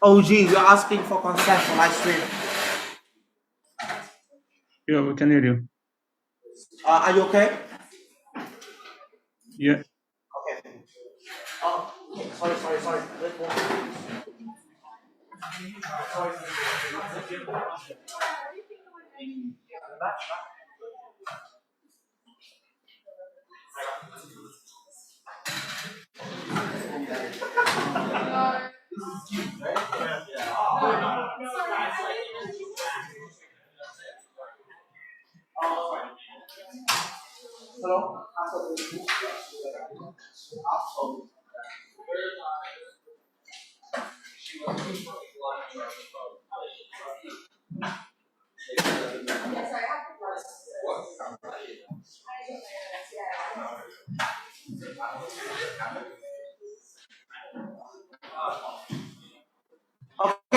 OG, we're asking for consent for live stream. Yeah, we can hear you. Are you okay? Yeah. Okay. Oh, sorry. Let's walk. Hello?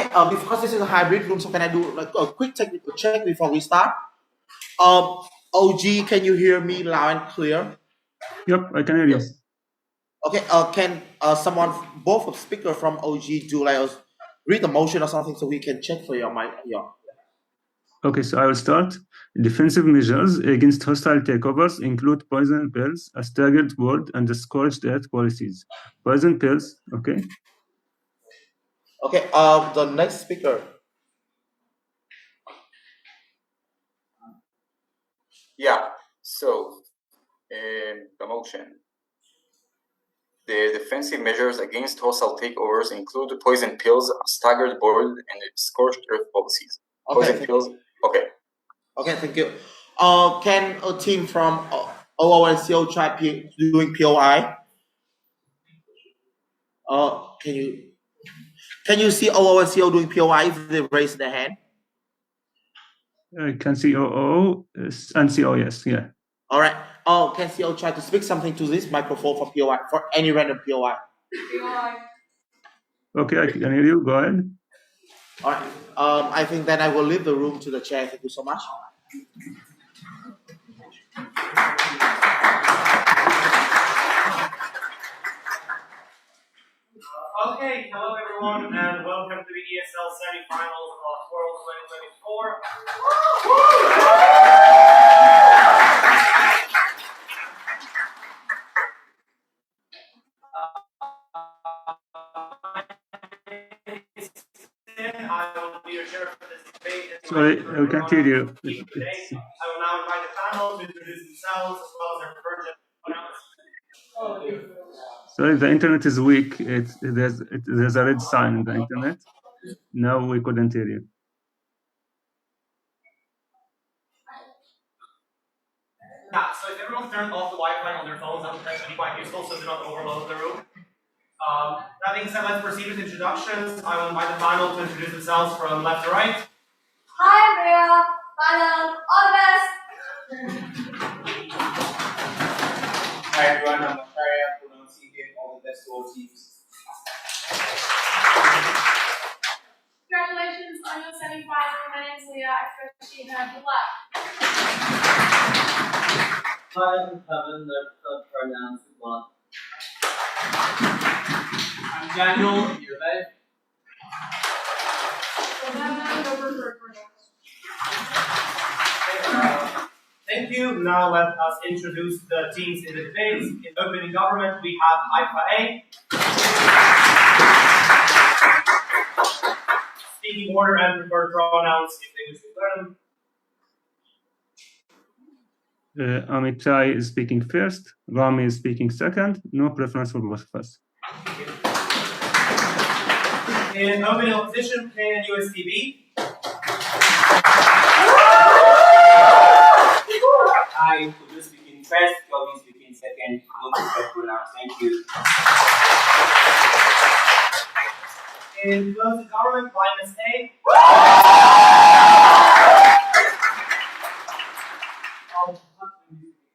Okay, because this is a hybrid room, so can I do like a quick technical check before we start? OG, can you hear me loud and clear? Yep, I can hear you. Okay, can someone, both of speaker from OG, do like read the motion or something so we can check for your mic? Yeah. Okay, so I will start. Defensive measures against hostile takeovers include poison pills, a staggered board, and the scorched earth policies. Poison pills, okay? Okay, the next speaker. Yeah, so the motion. The defensive measures against hostile takeovers include poison pills, a staggered board, and scorched earth policies. Poison pills, okay. Okay, thank you. Can a team from OONCO try doing POI? Can you see OONCO doing POI if they raise their hand? I can see OO and CO, yes, yeah. All right. Oh, can CO try to speak something to this microphone for POI, for any random POI? POI. Okay, I can hear you. Go ahead. All right. I think then I will leave the room to the chair. Thank you so much. Okay, hello everyone, and welcome to the ESL Semifinals of World 2024. I will be your chair for this debate. Sorry, I can't hear you. I will now invite the panel to introduce themselves as well as their preferred pronouns. Sorry, the internet is weak. There's a red sign in the internet. Now we couldn't hear you. Yeah, so if everyone turned off the Wi-Fi on their phones, that would actually be quite useful so do not overload the room. That being said, let's proceed with introductions. I will invite the panel to introduce themselves from left to right. Hi, Maria. Panel. All the best. Hi everyone, I'm Macharia, pronouncing all the best to all teams. Congratulations on your semi-final. My name's Leah. I first here. Good luck. Hi, I'm Kevin. Their preferred pronouns. Good luck. I'm Daniel, you're there. Thank you. Now let us introduce the teams in the debates. In opening government, we have Haifa A. Speaking order and preferred pronouns if they wish to learn them. Amitai is speaking first. Rami is speaking second. No preference for both of us. In opening opposition, KNUST B. Hi, Kudu speaking first, Kelvin speaking second. No preferred pronouns, thank you. In closing government, BINUS A.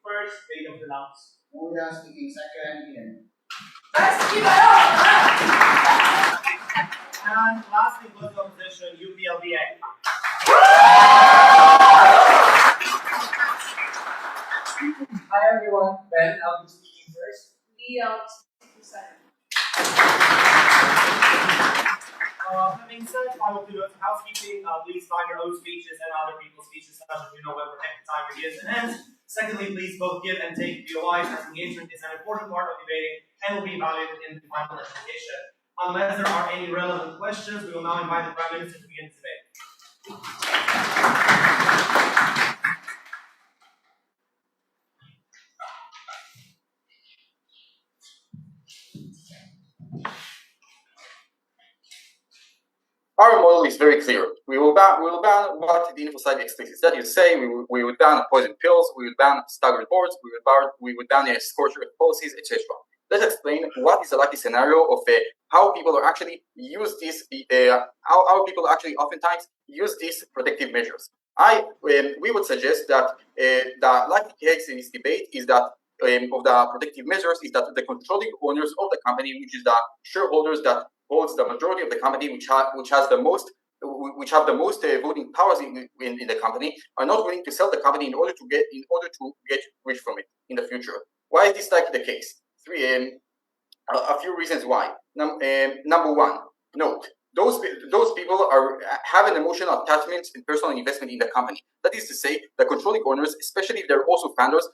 First, they don't pronounce. Muda speaking second, Ian. And lastly, closing opposition, UPLB A. Hi everyone, Ben. I'll be speaking first. Leah. Second. being said, final two notes of housekeeping. Please find your own speeches and other people's speeches such as you know when protected time begins and ends. Secondly, please both give and take POIs as engagement is an important part of debating and will be evaluated in the final presentation. Unless there are any relevant questions, we will now invite the Prime Minister to begin the debate. Our model is very clear. We will ban what the info site explicitly said. You say we would ban poison pills, we would ban staggered boards, we would ban scorched earth policies, etc. Let's explain what is the likely scenario of how people are actually use this. How people actually oftentimes use these protective measures. We would suggest that the likely case in this debate is that of the protective measures is that the controlling owners of the company, which is the shareholders that holds the majority of the company, which have the most voting powers in the company, are not willing to sell the company in order to get rich from it in the future. Why is this likely the case? A few reasons why. Number one, note. Those people have an emotional attachment and personal investment in the company. That is to say, the controlling owners, especially if they're also founders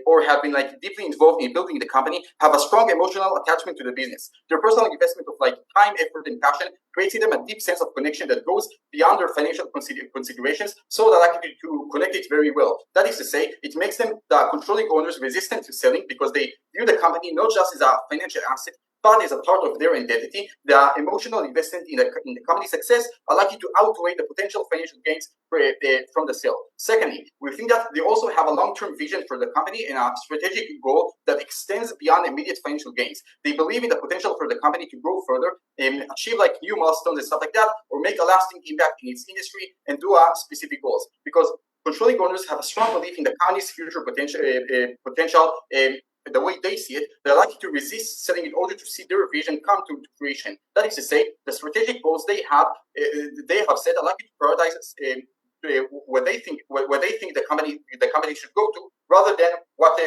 or have been deeply involved in building the company, have a strong emotional attachment to the business. Their personal investment of time, effort, and passion creates in them a deep sense of connection that goes beyond their financial considerations, so they're likely to connect it very well. That is to say, it makes them, the controlling owners, resistant to selling because they view the company not just as a financial asset, but as a part of their identity. The emotional investment in the company's success are likely to outweigh the potential financial gains from the sale. Secondly, we think that they also have a long-term vision for the company and a strategic goal that extends beyond immediate financial gains. They believe in the potential for the company to grow further and achieve new milestones and stuff like that, or make a lasting impact in its industry and do specific goals. Because controlling owners have a strong belief in the company's future potential. The way they see it, they're likely to resist selling in order to see their vision come to fruition. That is to say, the strategic goals they have said are likely to prioritize what they think the company should go to, rather than what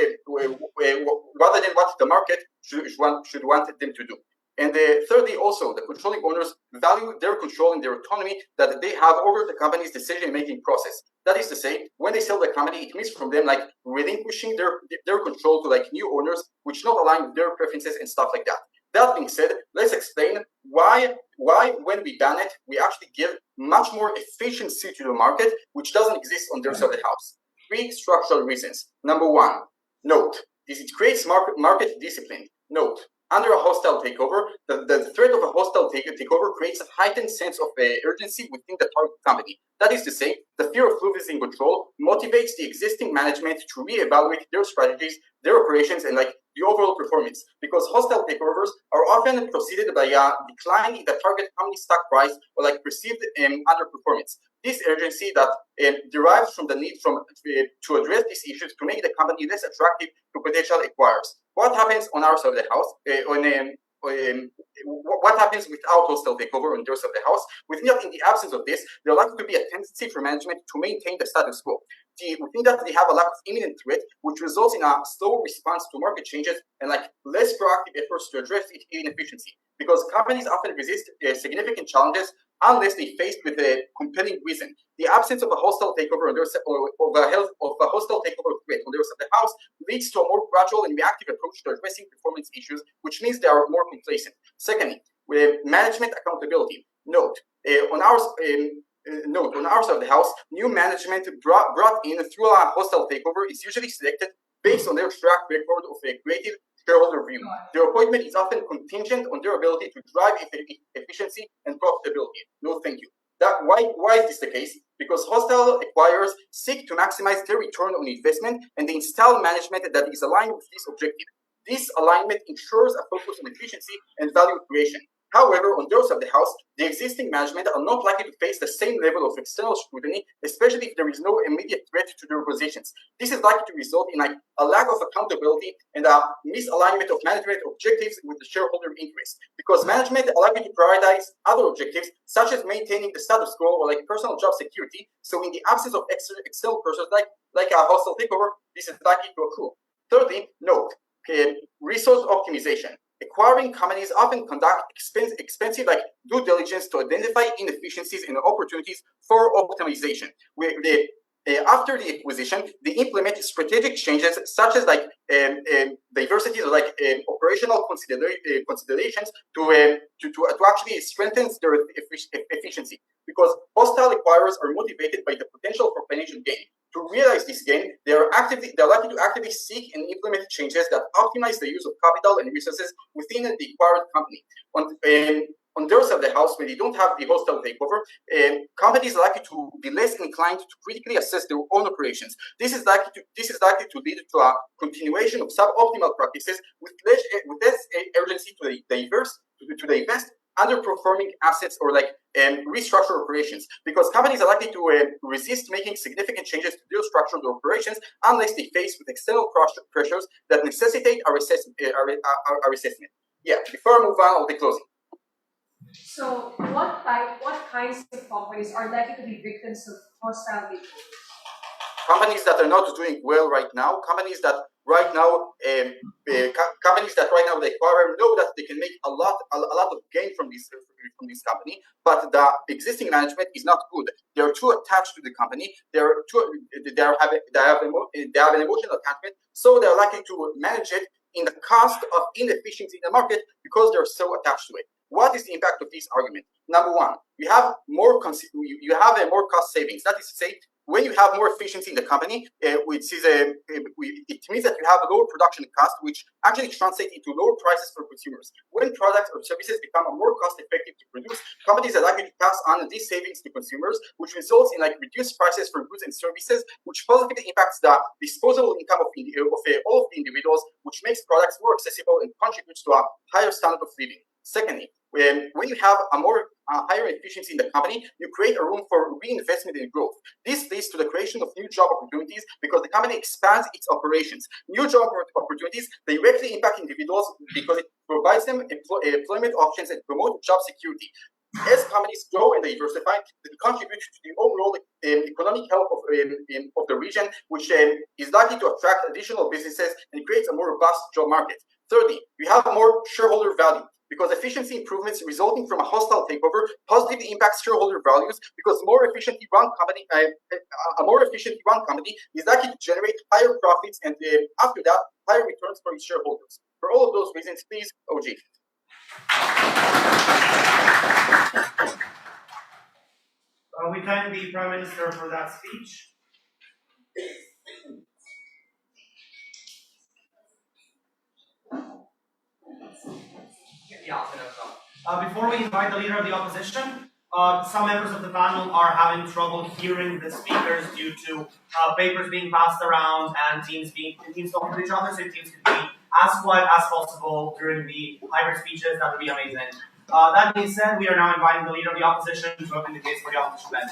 the market should want them to do. And thirdly, also, the controlling owners value their control and their autonomy that they have over the company's decision-making process. That is to say, when they sell the company, it means from them relinquishing their control to new owners, which not align with their preferences and stuff like that. That being said, let's explain why when we ban it, we actually give much more efficiency to the market, which doesn't exist on their side of the house. 3 structural reasons. Number one, note, it creates market discipline. Note, under a hostile takeover, the threat of a hostile takeover creates a heightened sense of urgency within the target company. That is to say, the fear of losing control motivates the existing management to reevaluate their strategies, their operations, and the overall performance. Because hostile takeovers are often preceded by a decline in the target company stock price or perceived underperformance. This urgency that derives from the need to address these issues to make the company less attractive to potential acquirers. What happens on our side of the house? What happens without hostile takeover on their side of the house? We think that in the absence of this, there likely to be a tendency for management to maintain the status quo. We think that they have a lack of imminent threat, which results in a slow response to market changes and less proactive efforts to address its inefficiency. Because companies often resist significant challenges unless they faced with a compelling reason. The absence of a hostile takeover on their a hostile takeover threat on their side of the house leads to a more gradual and reactive approach to addressing performance issues, which means they are more complacent. Secondly, with management accountability. Note, on our side of the house, new management brought in through a hostile takeover is usually selected based on their track record of a creative shareholder view. Their appointment is often contingent on their ability to drive efficiency and profitability. No, thank you. Why is this the case? Because hostile acquirers seek to maximize their return on investment, and they install management that is aligned with this objective. This alignment ensures a focus on efficiency and value creation. However, on those of the house, the existing management are not likely to face the same level of external scrutiny, especially if there is no immediate threat to their positions. This is likely to result in a lack of accountability and a misalignment of management objectives with the shareholder interest, because management are likely to prioritize other objectives, such as maintaining the status quo or personal job security. So in the absence of external pressures like a hostile takeover, this is likely to occur. Thirdly, note, resource optimization. acquiring companies often conduct expensive due diligence to identify inefficiencies and opportunities for optimization. After the acquisition, they implement strategic changes such as diversity or operational considerations to actually strengthen their efficiency. Because hostile acquirers are motivated by the potential for financial gain. To realize this gain, they're likely to actively seek and implement changes that optimize the use of capital and resources within the acquired company. On their side of the house, when they don't have the hostile takeover, companies are likely to be less inclined to critically assess their own operations. This is likely to lead to a continuation of suboptimal practices with less urgency to divest underperforming assets or restructure operations, because companies are likely to resist making significant changes to their structure of their operations unless they face with external pressures that necessitate our assessment. Yeah, before I move on, I'll be closing. So what kinds of companies are likely to be victims of hostile takeovers? Companies that are not doing well right now, companies that right now the acquirer know that they can make a lot of gain from this company, but the existing management is not good. They are too attached to the company. They have an emotional attachment, so they are likely to manage it in the cost of inefficiency in the market because they're so attached to it. What is the impact of this argument? Number one, you have more cost savings. That is to say, when you have more efficiency in the company, it means that you have a lower production cost, which actually translates into lower prices for consumers. When products or services become more cost-effective to produce, companies are likely to pass on these savings to consumers, which results in reduced prices for goods and services, which positively impacts the disposable income of all of the individuals, which makes products more accessible and contributes to a higher standard of living. Secondly, when you have a more higher efficiency in the company, you create a room for reinvestment and growth. This leads to the creation of new job opportunities because the company expands its operations. New job opportunities directly impact individuals because it provides them employment options and promote job security. As companies grow and diversify, they contribute to the overall economic health of the region, which is likely to attract additional businesses and creates a more robust job market. Thirdly, we have more shareholder value, because efficiency improvements resulting from a hostile takeover positively impacts shareholder values, because a more efficiently run company is likely to generate higher profits and after that, higher returns for its shareholders. For all of those reasons, please, OG. We thank the Prime Minister for that speech. Before we invite the Leader of the Opposition, some members of the panel are having trouble hearing the speakers due to papers being passed around and teams talking to each other, so teams could be as quiet as possible during the hybrid speeches. That would be amazing. That being said, we are now inviting the Leader of the Opposition to open the case for the opposition bench.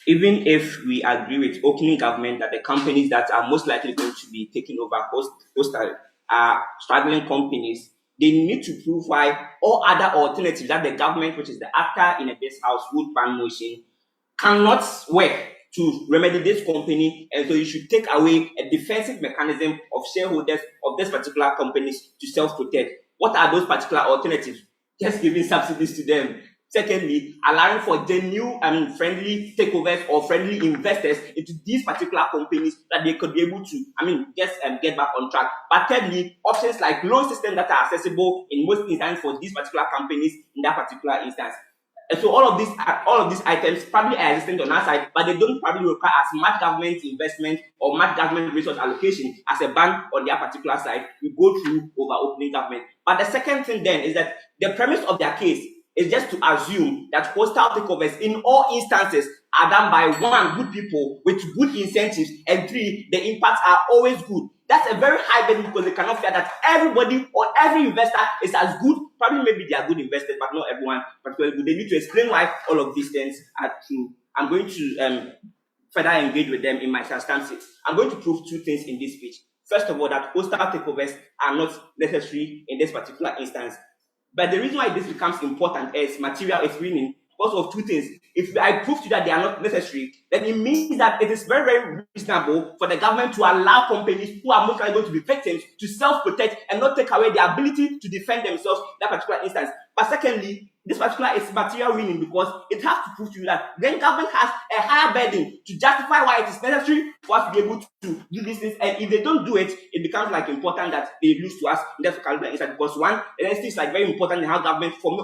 Even if we agree with opening government that the companies that are most likely going to be taken over hostile are struggling companies, they need to prove why all other alternatives that the government, which is the actor in this house, would ban motion, cannot work to remedy this company, and so you should take away a defensive mechanism of shareholders of this particular companies to self-protect. What are those particular alternatives? Just giving subsidies to them. Secondly, allowing for genuine and friendly takeovers or friendly investors into these particular companies that they could be able to, get back on track. But thirdly, options like loan systems that are accessible in most instances for these particular companies in that particular instance. And so all of these items probably are existing on our side, but they don't probably require as much government investment or much government resource allocation as a bank on their particular side. We go through over opening government. But the second thing then is that the premise of their case is just to assume that hostile takeovers in all instances are done by one, good people with good incentives, and three, the impacts are always good. That's a very high burden because they cannot fear that everybody or every investor is as good. Probably maybe they are good investors, but not everyone particularly good. They need to explain why all of these things are true. I'm going to further engage with them in my circumstances. I'm going to prove two things in this speech. First of all, that hostile takeovers are not necessary in this particular instance. But the reason why this becomes important is material is winning because of two things. If I prove to you that they are not necessary, then it means that it is very, very reasonable for the government to allow companies who are most likely going to be victims to self-protect and not take away their ability to defend themselves in that particular instance. But secondly, this particular is material winning because it has to prove to you that then government has a higher burden to justify why it is necessary for us to be able to do these things. And if they don't do it, it becomes like important that they lose to us in that particular instance. Because one, it is like very important in how government form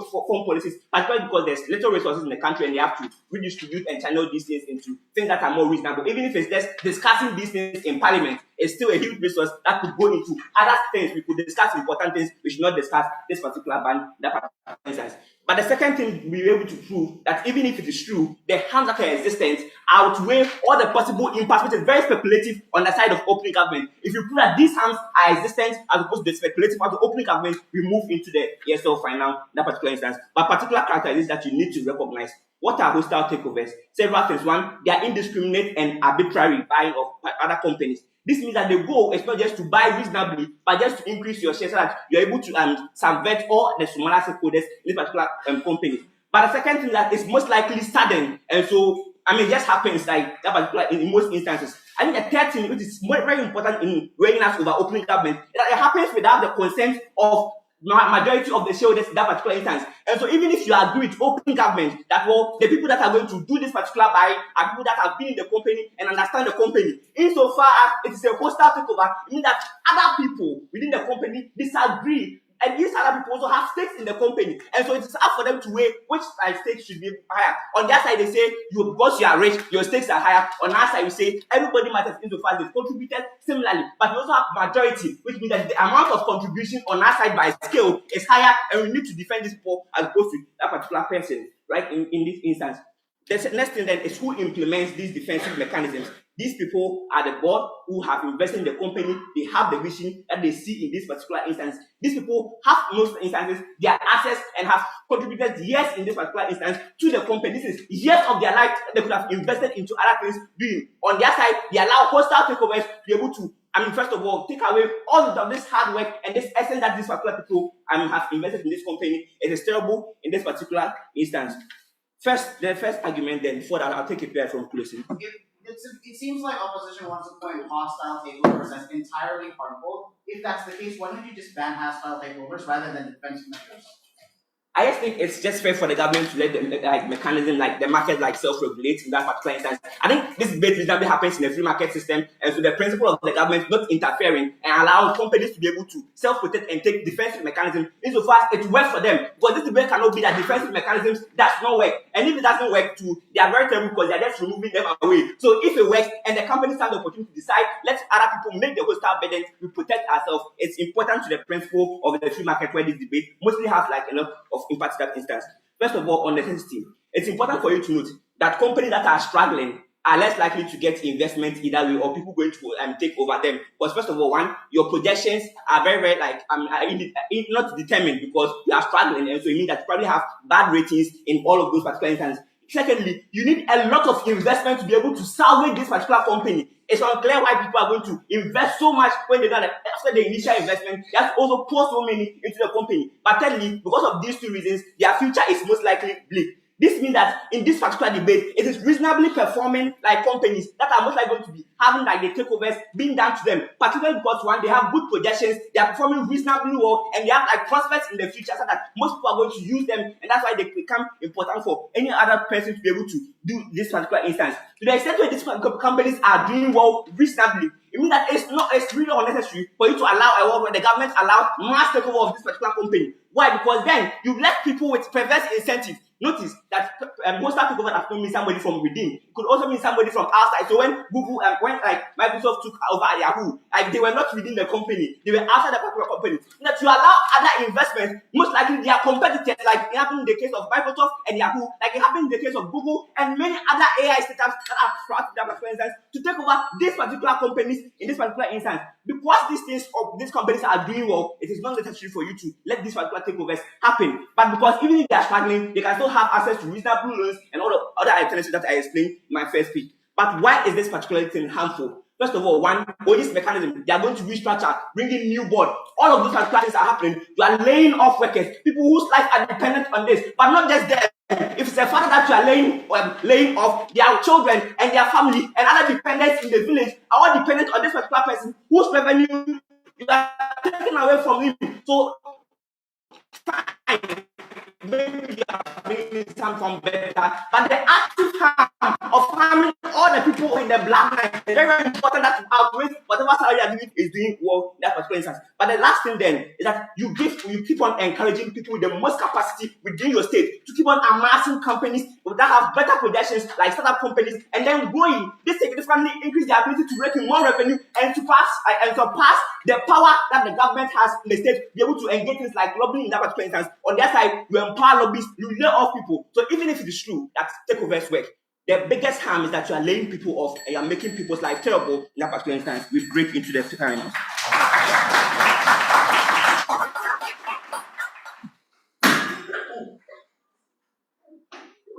policies, particularly because there's little resources in the country and they have to redistribute and channel these things into things that are more reasonable. Even if it's just discussing these things in parliament, it's still a huge resource that could go into other things. We could discuss important things. We should not discuss this particular ban, that particular instance. But the second thing we were able to prove that even if it is true, the harms that are existent outweigh all the possible impacts, which is very speculative on the side of opening government. If you prove that these harms are existent as opposed to the speculative part of opening government, we move into the ESL final in that particular instance. But particular characteristics that you need to recognize. What are hostile takeovers? Several things. One, they are indiscriminate and arbitrary buying of other companies. This means that the goal is not just to buy reasonably, but just to increase your share so that you're able to subvert all the smaller stakeholders in this particular company. But the second thing that is most likely sudden, and so it just happens like that particular in most instances. I think the third thing, which is very important in weighing us over opening government, is that it happens without the consent of majority of the shareholders in that particular instance. And so even if you agree with open government that the people that are going to do this particular buying are people that have been in the company and understand the company, insofar as it is a hostile takeover, it means that other people within the company disagree. And these other people also have stakes in the company. And so it's up for them to weigh which stakes should be higher. On their side, they say, because you are rich, your stakes are higher. On our side, we say, everybody matters insofar as they've contributed similarly. But we also have majority, which means that the amount of contribution on our side by scale is higher, and we need to defend this people as opposed to that particular person, right, in this instance. The next thing then is who implements these defensive mechanisms. These people are the board who have invested in the company. They have the vision that they see in this particular instance. These people have, most instances, their assets and have contributed years in this particular instance to the company. This is years of their life they could have invested into other things doing. On their side, they allow hostile takeovers to be able to, first of all, take away all of this hard work and this essence that these particular people have invested in this company. It is terrible in this particular instance. The first argument, then, before that, I'll take it back from closing. It seems like opposition wants to point hostile takeovers as entirely harmful. If that's the case, why don't you just ban hostile takeovers rather than defensive measures? I just think it's just fair for the government to let the mechanism, like the market, self-regulate in that particular instance. I think this debate reasonably happens in a free market system, and so the principle of the government not interfering and allowing companies to be able to self-protect and take defensive mechanisms insofar as it works for them. Because this debate cannot be that defensive mechanisms does not work, and if it doesn't work too, they are very terrible because they are just removing them away. So if it works and the companies have the opportunity to decide, let other people make the hostile burden, we protect ourselves. It's important to the principle of the free market where this debate mostly has a lot of impact in that instance. First of all, on necessity, it's important for you to note that companies that are struggling are less likely to get investment either way or people going to take over them. Because first of all, one, your projections are very, very not determined because you are struggling, and so it means that you probably have bad ratings in all of those particular instances. Secondly, you need a lot of investment to be able to salvage this particular company. It's unclear why people are going to invest so much when they don't, after the initial investment, they have to also pour so many into the company. But thirdly, because of these two reasons, their future is most likely bleak. This means that in this particular debate, it is reasonably performing companies that are most likely going to be having the takeovers being done to them, particularly because one, they have good projections, they are performing reasonably well, and they have prospects in the future so that most people are going to use them, and that's why they become important for any other person to be able to do this particular instance. To the extent where these companies are doing well reasonably, it means that it's really unnecessary for you to allow a world where the government allows mass takeover of this particular company. Why? Because then you let people with perverse incentives Notice that hostile takeover does not mean somebody from within. It could also mean somebody from outside. So when Google and when like Microsoft took over Yahoo, like they were not within the company, they were outside the particular company. That you allow other investments, most likely they are competitors, like it happened in the case of Microsoft and Yahoo, like it happened in the case of Google and many other AI startups that are throughout that particular instance to take over these particular companies in this particular instance. Because these things of these companies are doing well, it is not necessary for you to let these particular takeovers happen. But because even if they are struggling, they can still have access to reasonable loans and all the other alternatives that I explained in my first speech. But why is this particular thing harmful? First of all, one, all this mechanism, they are going to restructure, bring in new board. All of those particular things are happening. You are laying off workers, people whose lives are dependent on this, but not just them. If it's a father that you are laying off, their children and their family and other dependents in the village are all dependent on this particular person whose revenue you are taking away from him. So maybe you are bringing some better, but the active harm of harming all the people in the black line is very, very important that you outweigh whatever salary you are doing is doing well in that particular instance. But the last thing then is that you keep on encouraging people with the most capacity within your state to keep on amassing companies that have better projections like startup companies and then growing. This significantly increase their ability to rake in more revenue and to surpass the power that the government has in the state to be able to engage things like lobbying in that particular instance. On their side, you empower lobbyists, you lay off people. So even if it is true that takeovers work, the biggest harm is that you are laying people off and you are making people's life terrible in that particular instance. We break into the finals.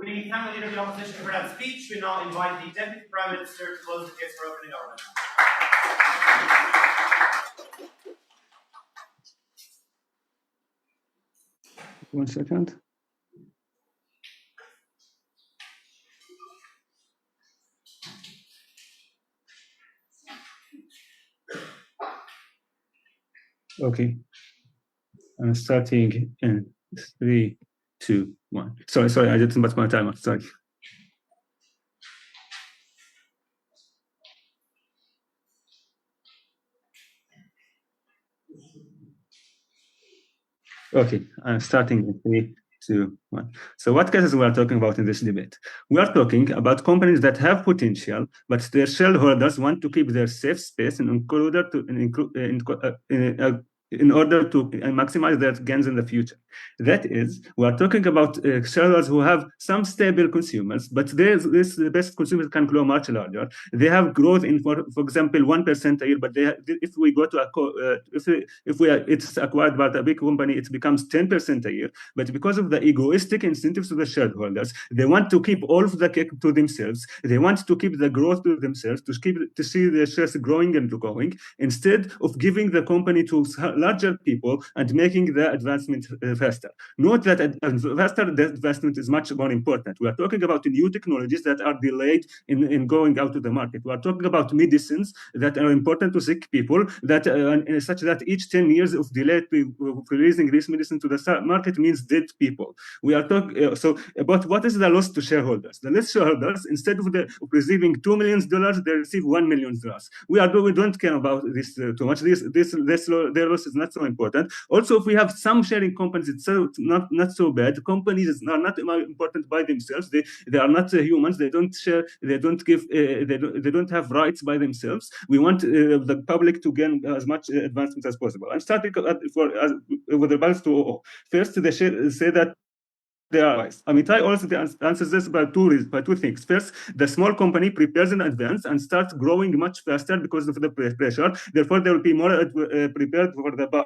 We thank the leader of the opposition for that speech. We now invite the Deputy Prime Minister to close the case for opening government. 1 second. Okay. I'm starting in 3, 2, 1. Sorry, I didn't put my timer. Sorry. Okay, I'm starting in 3, 2, 1. So what cases we are talking about in this debate? We are talking about companies that have potential, but their shareholders want to keep their safe space in order to maximize their gains in the future. That is, we are talking about shareholders who have some stable consumers, but the best consumers can grow much larger. They have growth in, for example, 1% a year, but if we go to it's acquired by a big company, it becomes 10% a year. But because of the egoistic incentives to the shareholders, they want to keep all of the cake to themselves. They want to keep the growth to themselves, to see their shares growing and growing, instead of giving the company to larger people and making the advancement faster. Note that faster advancement is much more important. We are talking about new technologies that are delayed in going out to the market. We are talking about medicines that are important to sick people, that such that each 10 years of delay to releasing this medicine to the market means dead people. We are talking so about what is the loss to shareholders. The loss shareholders, instead of receiving $2 million, they receive $1 million. We don't care about this too much. Their loss is not so important. Also, if we have some sharing companies, it's not so bad. Companies are not important by themselves. They are not humans. They don't share. They don't give. They don't have rights by themselves. We want the public to gain as much advancement as possible. I'm starting with regards to OO. First, they say that they are wise. Amitai also answers this by two things. First, the small company prepares in advance and starts growing much faster because of the pressure. Therefore, they will be more prepared for the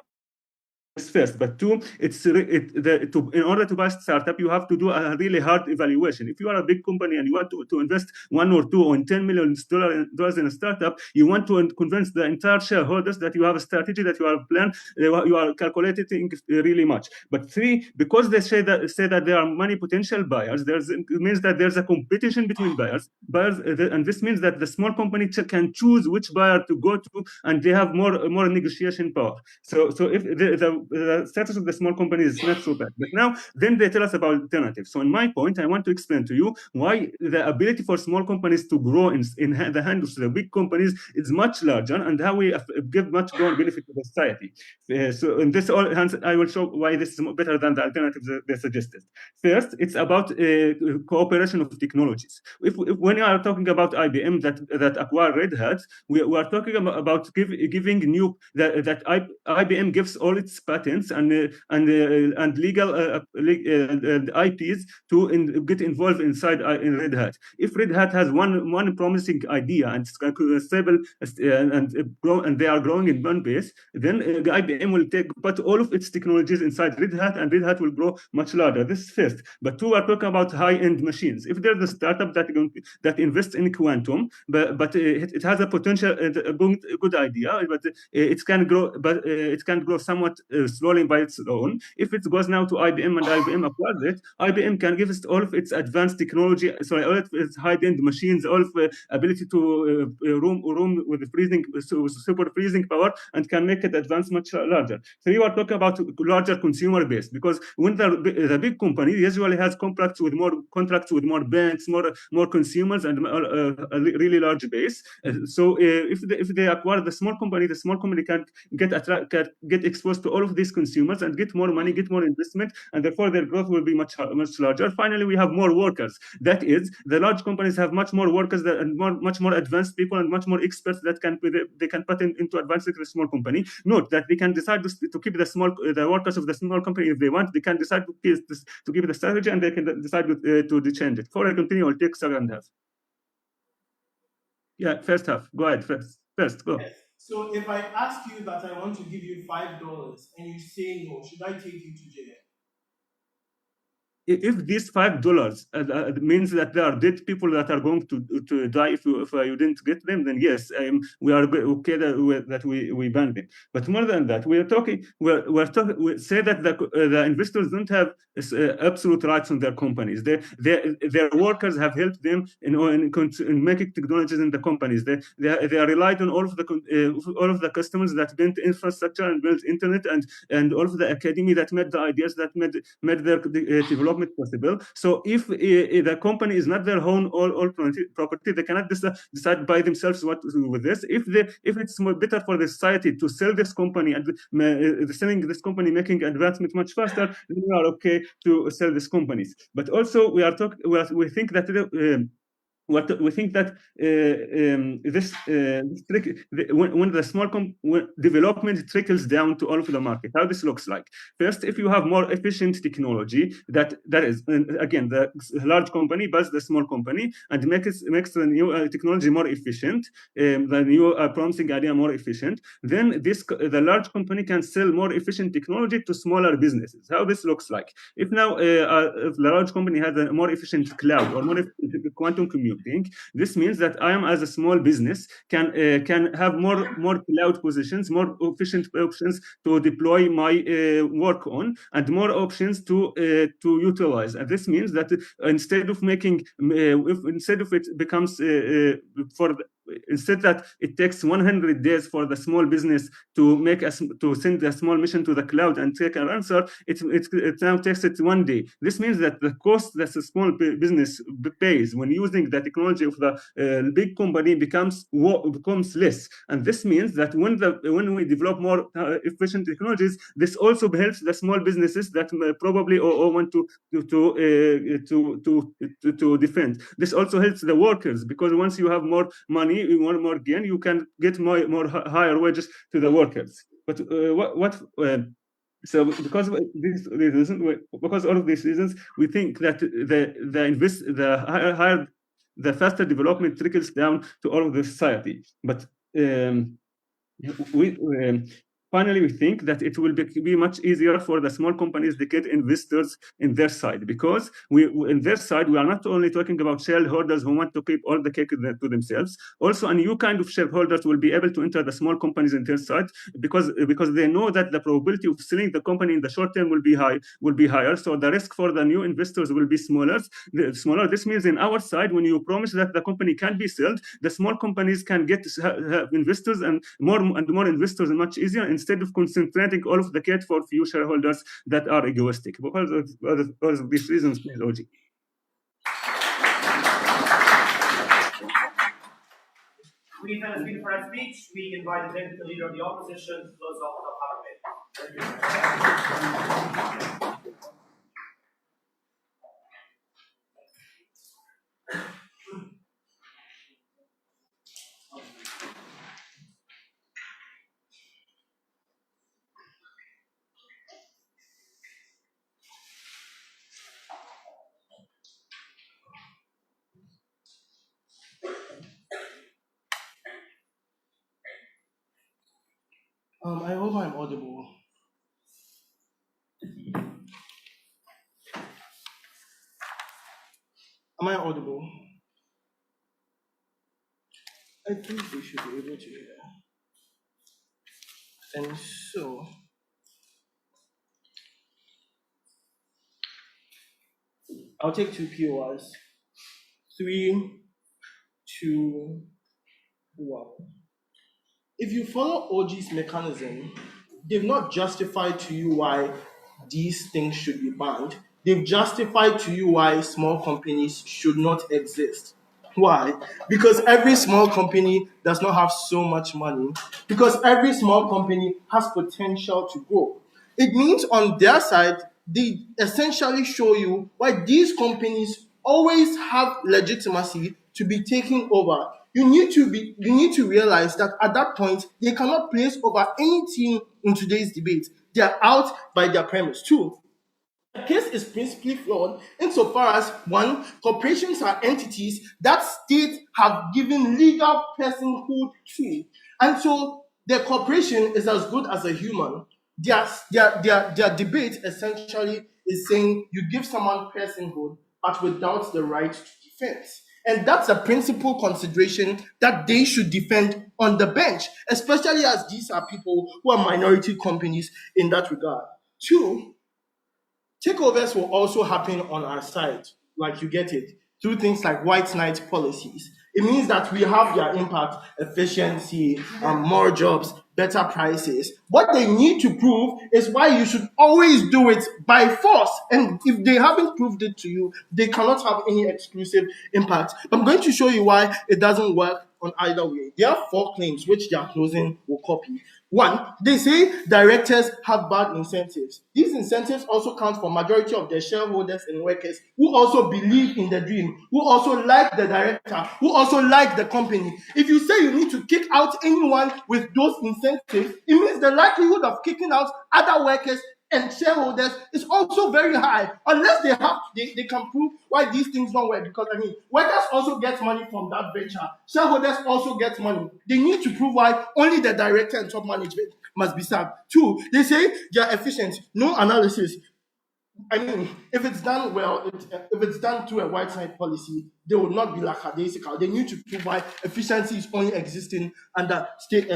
first, but two, in order to buy a startup, you have to do a really hard evaluation. If you are a big company and you want to invest $1 or $2 or $10 million in a startup, you want to convince the entire shareholders that you have a strategy, that you have a plan, you are calculating really much. But three, because they say that there are many potential buyers, it means that there's a competition between buyers, and this means that the small company can choose which buyer to go to, and they have more negotiation power. So if the the status of the small companies is not so bad. But now, then they tell us about alternatives. So in my point, I want to explain to you why the ability for small companies to grow in the hands of the big companies is much larger, and how we give much more benefit to the society. So in this all hands, I will show why this is better than the alternatives that they suggested. First, it's about cooperation of technologies. If when you are talking about IBM that acquired Red Hat, we are talking about giving new that IBM gives all its patents and legal IPs to get involved inside in Red Hat. If Red Hat has one promising idea and it's stable and they are growing in one base, then IBM will put all of its technologies inside Red Hat, and Red Hat will grow much larger. This is first. But two, are talking about high-end machines. If there's a startup that invests in quantum, but it has a potential, a good idea, but it can grow, but it can grow somewhat slowly by its own. If it goes now to IBM and IBM acquires it, IBM can give us all of its advanced technology, all of its high-end machines, all of ability to room with freezing, super freezing power, and can make it advance much larger. So you are talking about larger consumer base, because when the big company usually has contracts with more banks, more consumers, and a really large base. So if they acquire the small company can get exposed to all of these consumers and get more money, get more investment, and therefore their growth will be much larger. Finally, we have more workers. That is, the large companies have much more workers and much more advanced people and much more experts that they can put into advancing the small company. Note that they can decide to keep the workers of the small company if they want. They can decide to keep the strategy, and they can decide to change it. Before I continue, I'll take second half. Yeah, first half. Go ahead. First, go. So if I ask you that I want to give you $5 and you say no, should I take you to jail? If these $5 means that there are dead people that are going to die if you didn't get them, then yes, we are okay that we ban them. But more than that, we say that the investors don't have absolute rights on their companies. Their workers have helped them in making technologies in the companies. They are relied on all of the customers that built infrastructure and built internet and all of the academy that made the ideas that made their development possible. So if the company is not their own all property, they cannot decide by themselves what to do with this. If it's more better for the society to sell this company and selling this company making advancement much faster, then we are okay to sell these companies. But also we think that we think that this trick, when the small development trickles down to all of the market, how this looks like. First, if you have more efficient technology, that is, again, the large company buys the small company and makes the new technology more efficient, the new promising idea more efficient, then the large company can sell more efficient technology to smaller businesses. How this looks like. If now if the large company has a more efficient cloud or more efficient quantum computing, this means that I am, as a small business, can have more cloud positions, more efficient options to deploy my work on, and more options to utilize. And this means that instead of it becomes instead that it takes 100 days for the small business to send a small mission to the cloud and take an answer, it now takes it 1 day. This means that the cost that a small business pays when using the technology of the big company becomes less. And this means that when we develop more efficient technologies, this also helps the small businesses that probably want to defend. This also helps the workers, because once you have more money, more gain, you can get more higher wages to the workers. But so because all of these reasons, we think that the faster development trickles down to all of the society. But finally, we think that it will be much easier for the small companies to get investors in their side, because in their side, we are not only talking about shareholders who want to keep all the cake to themselves. Also, a new kind of shareholders will be able to enter the small companies in their side, because they know that the probability of selling the company in the short term will be higher. So the risk for the new investors will be smaller. This means in our side, when you promise that the company can be sold, the small companies can get investors and more investors much easier. instead of concentrating all of the cake for few shareholders that are egoistic. Because of these reasons, please, OG. We have been for a speech. We invite the deputy leader of the opposition to close off the parliament. I hope I'm audible. Am I audible? I think they should be able to hear. And so, I'll take 2 POIs. 3, 2, 1. If you follow OG's mechanism, they've not justified to you why these things should be banned. They've justified to you why small companies should not exist. Why? Because every small company does not have so much money. Because every small company has potential to grow. It means on their side, they essentially show you why these companies always have legitimacy to be taken over. You need to realize that at that point, they cannot place over anything in today's debate. They are out by their premise. 2, the case is principally flawed insofar as 1, corporations are entities that states have given legal personhood to. And so the corporation is as good as a human. Their debate essentially is saying you give someone personhood, but without the right to defense. And that's a principal consideration that they should defend on the bench, especially as these are people who are minority companies in that regard. 2, takeovers will also happen on our side, like you get it, through things like white knight policies. It means that we have their impact, efficiency, more jobs, better prices. What they need to prove is why you should always do it by force. And if they haven't proved it to you, they cannot have any exclusive impact. I'm going to show you why it doesn't work on either way. There are 4 claims which their closing will copy. 1, they say directors have bad incentives. These incentives also count for majority of their shareholders and workers who also believe in the dream, who also like the director, who also like the company. If you say you need to kick out anyone with those incentives, it means the likelihood of kicking out other workers and shareholders is also very high, unless they can prove why these things don't work. Because workers also get money from that venture, shareholders also get money. They need to prove why only the director and top management must be sacked. 2, they say they are efficient. No analysis. If it's done well, if it's done through a white side policy, they will not be lackadaisical. They need to prove why efficiency is only existing under state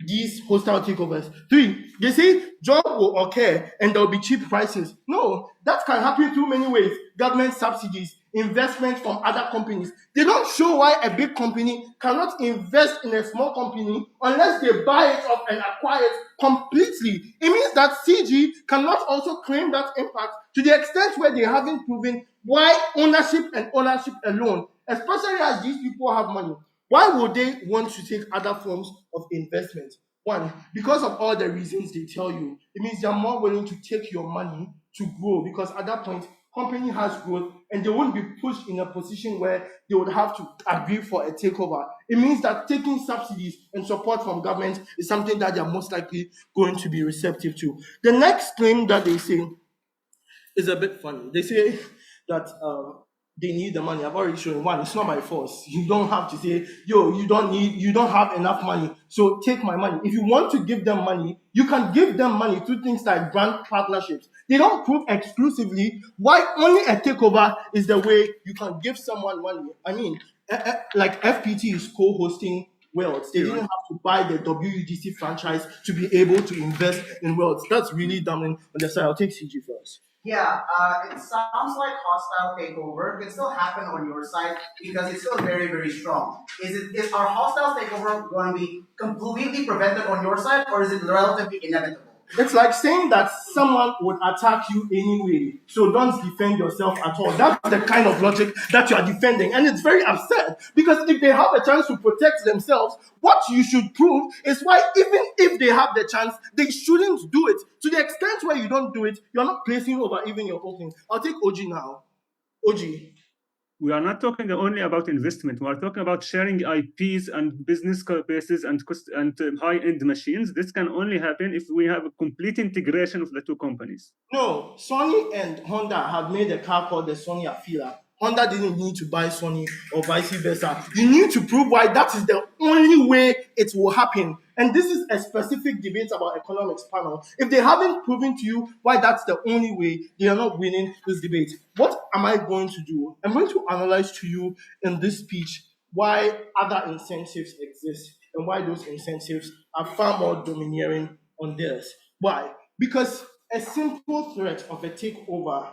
these hostile takeovers. 3, they say job will occur and there will be cheap prices. No, that can happen through many ways. Government subsidies, investment from other companies. They don't show why a big company cannot invest in a small company unless they buy it up and acquire it completely. It means that CG cannot also claim that impact to the extent where they haven't proven why ownership and ownership alone, especially as these people have money. Why would they want to take other forms of investment? 1, because of all the reasons they tell you. It means they're more willing to take your money to grow, because at that point, company has growth and they won't be pushed in a position where they would have to agree for a takeover. It means that taking subsidies and support from government is something that they're most likely going to be receptive to. The next claim that they say is a bit funny. They say that they need the money. I've already shown 1, it's not by force. You don't have to say, you don't have enough money, so take my money. If you want to give them money, you can give them money through things like brand partnerships. They don't prove exclusively why only a takeover is the way you can give someone money. Like FPT is co-hosting Worlds. They didn't have to buy the WUDC franchise to be able to invest in Worlds. That's really damning on the side. I'll take CG first. Yeah, it sounds like hostile takeover could still happen on your side because it's still very, very strong. Is our hostile takeover going to be completely prevented on your side, or is it relatively inevitable? It's like saying that someone would attack you anyway, so don't defend yourself at all. That's the kind of logic that you are defending, and it's very absurd because if they have a chance to protect themselves, what you should prove is why, even if they have the chance, they shouldn't do it. To the extent where you don't do it, you're not placing over even your own thing. I'll take OG now. OG. We are not talking only about investment. We are talking about sharing IPs and business bases and high-end machines. This can only happen if we have a complete integration of the two companies. No, Sony and Honda have made a car called the Sony Afila. Honda didn't need to buy Sony or vice versa. You need to prove why that is the only way it will happen. And this is a specific debate about economics panel. If they haven't proven to you why that's the only way, they are not winning this debate. What am I going to do? I'm going to analyze to you in this speech why other incentives exist and why those incentives are far more domineering on theirs. Why? Because a simple threat of a takeover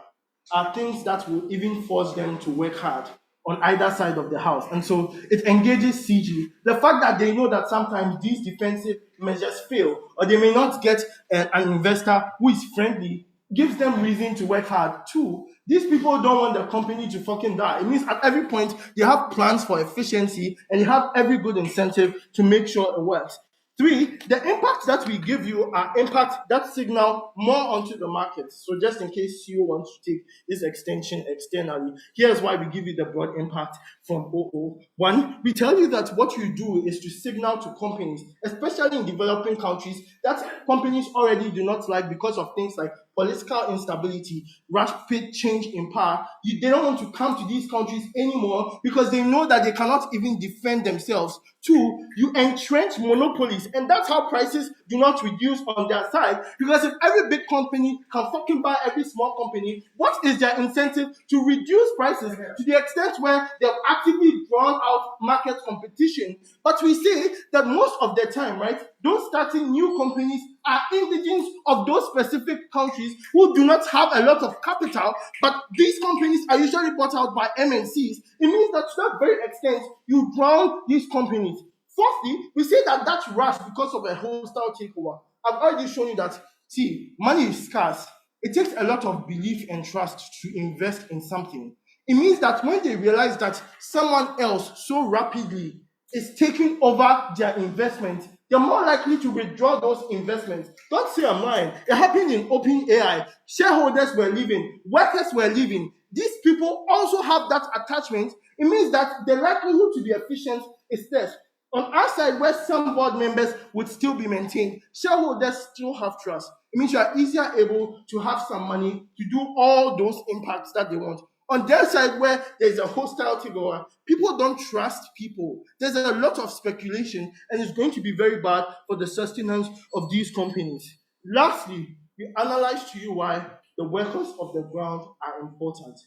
are things that will even force them to work hard on either side of the house. And so it engages CG. The fact that they know that sometimes these defensive measures fail, or they may not get an investor who is friendly, gives them reason to work hard. Two, these people don't want the company to fucking die. It means at every point they have plans for efficiency and they have every good incentive to make sure it works. Three, the impact that we give you are impact that signal more onto the market. So just in case you want to take this extension externally, here's why we give you the broad impact from OO. One, we tell you that what you do is to signal to companies, especially in developing countries, that companies already do not like because of things like political instability, rapid change in power. They don't want to come to these countries anymore because they know that they cannot even defend themselves. Two, you entrench monopolies, and that's how prices do not reduce on their side. Because if every big company can fucking buy every small company, what is their incentive to reduce prices to the extent where they've actively drawn out market competition? But we see that most of the time, right, those starting new companies are indigenous of those specific countries who do not have a lot of capital, but these companies are usually bought out by MNCs. It means that to that very extent, you drown these companies. Fourthly, we say that that's rush because of a hostile takeover. I've already shown you that, see, money is scarce. It takes a lot of belief and trust to invest in something. It means that when they realize that someone else so rapidly is taking over their investment, they're more likely to withdraw those investments. Don't say I'm lying. It happened in OpenAI. Shareholders were leaving, workers were leaving. These people also have that attachment. It means that the likelihood to be efficient is less. On our side, where some board members would still be maintained, shareholders still have trust. It means you are easier able to have some money to do all those impacts that they want. On their side, where there's a hostile takeover, people don't trust people. There's a lot of speculation, and it's going to be very bad for the sustenance of these companies. Lastly, we analyze to you why the workers of the ground are important.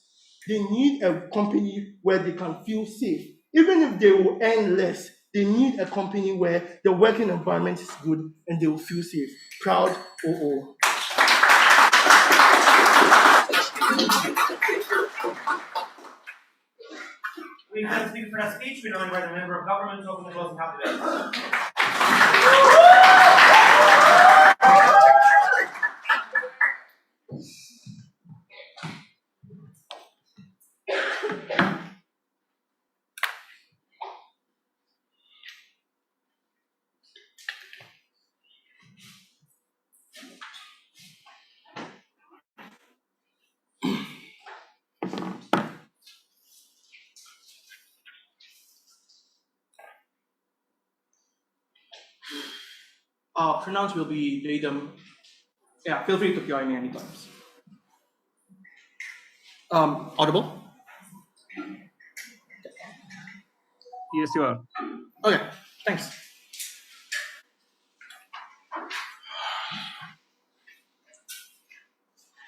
They need a company where they can feel safe. Even if they will earn less, they need a company where the working environment is good and they will feel safe. Proud OO. We thank the speaker for that speech. We now invite the member of government to open the closing half of the debate. Pronouns will be they, them. Yeah, feel free to join me anytime. Audible? Yes, you are. Okay, thanks.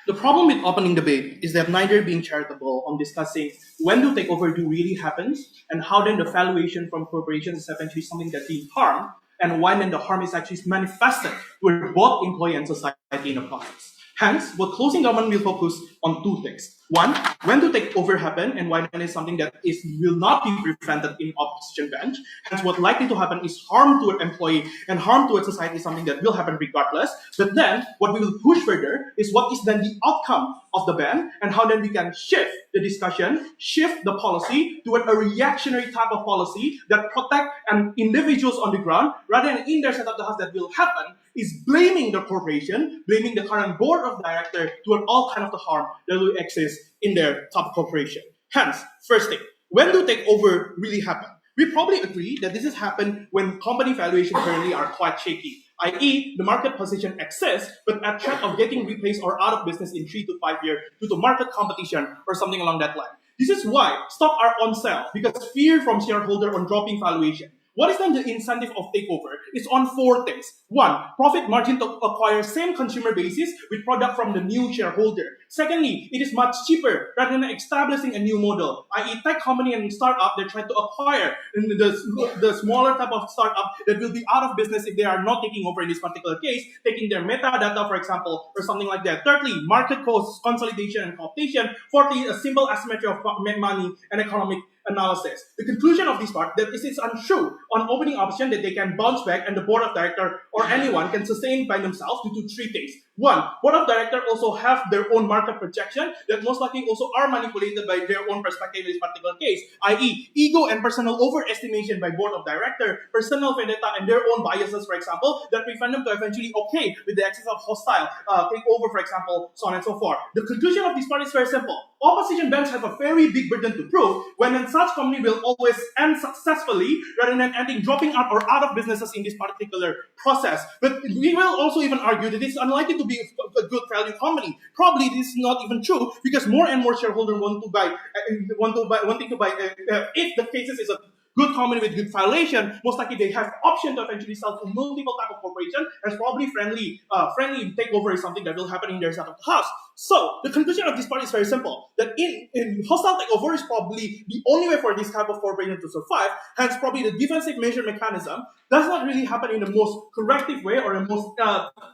The problem with opening debate is that neither being charitable on discussing when do takeover do really happens and how then the valuation from corporations is eventually something that being harmed and when then the harm is actually manifested with both employee and society in the process. Hence, what closing government will focus on two things. One, when to take over happen, and why that is something that will not be prevented in opposition bench. Hence, what likely to happen is harm to an employee and harm to a society is something that will happen regardless. But then, what we will push further is what is then the outcome of the ban and how then we can shift the discussion, shift the policy toward a reactionary type of policy that protect individuals on the ground rather than in their set of the house that will happen is blaming the corporation, blaming the current board of director toward all kind of the harm that will exist in their top corporation. Hence, first thing, when do takeover really happen? We probably agree that this has happened when company valuation currently are quite shaky, i.e., the market position exists, but at threat of getting replaced or out of business in 3 to 5 years due to market competition or something along that line. This is why stocks are on sale, because fear from shareholder on dropping valuation. What is then the incentive of takeover? It's on four things. One, profit margin to acquire same consumer basis with product from the new shareholder. Secondly, it is much cheaper rather than establishing a new model, i.e. tech company and startup that try to acquire the smaller type of startup that will be out of business if they are not taking over in this particular case, taking their metadata, for example, or something like that. Thirdly, market cost consolidation and competition. Fourthly, a simple asymmetry of money and economic analysis. The conclusion of this part that it is untrue on opening option that they can bounce back and the board of director or anyone can sustain by themselves due to three things. One, board of director also have their own market projection that most likely also are manipulated by their own perspective in this particular case, i.e. ego and personal overestimation by board of director, personal vendetta and their own biases, for example, that prevent them to eventually okay with the excess of hostile takeover, for example, so on and so forth. The conclusion of this part is very simple. Opposition banks have a very big burden to prove when such company will always end successfully rather than ending dropping out or out of businesses in this particular process. But we will also even argue that it's unlikely to be a good value company. Probably this is not even true because more and more shareholders wanting to buy if the cases is a good company with good valuation, most likely they have option to eventually sell to multiple type of corporation, and probably friendly takeover is something that will happen in their side of the house. So the conclusion of this part is very simple: that in hostile takeover is probably the only way for this type of corporation to survive. Hence, probably the defensive measure mechanism does not really happen in the most corrective way or the most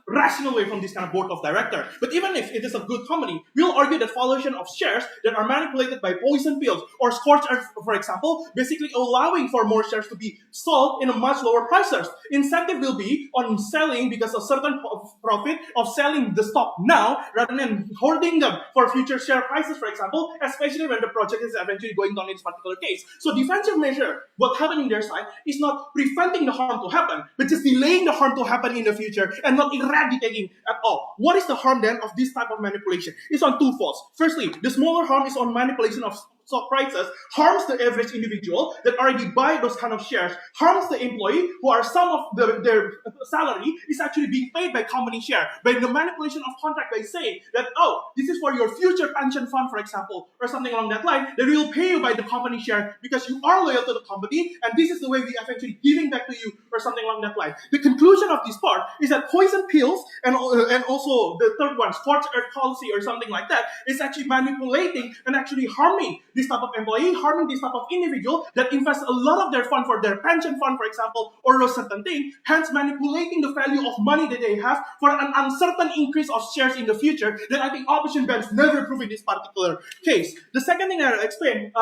rational way from this kind of board of director. But even if it is a good company, we'll argue that valuation of shares that are manipulated by poison pills or scorched earth, for example, basically allowing for more shares to be sold in a much lower prices. Incentive will be on selling because of certain profit of selling the stock now rather than hoarding them for future share prices, for example, especially when the project is eventually going down in this particular case. So defensive measure, what happened in their side is not preventing the harm to happen, but just delaying the harm to happen in the future and not eradicating at all. What is the harm then of this type of manipulation? It's on two folds. Firstly, the smaller harm is on manipulation of stock prices, harms the average individual that already buy those kind of shares, harms the employee who are some of their salary is actually being paid by company share, by the manipulation of contract by saying that, oh, this is for your future pension fund, for example, or something along that line, that we will pay you by the company share because you are loyal to the company, and this is the way we eventually giving back to you, or something along that line. The conclusion of this part is that poison pills and also the third one, scorched earth policy or something like that, is actually manipulating and actually harming this type of employee, harming this type of individual that invests a lot of their fund for their pension fund, for example, or a certain thing, hence manipulating the value of money that they have for an uncertain increase of shares in the future that I think opposition banks never prove in this particular case. The second thing I'll explain,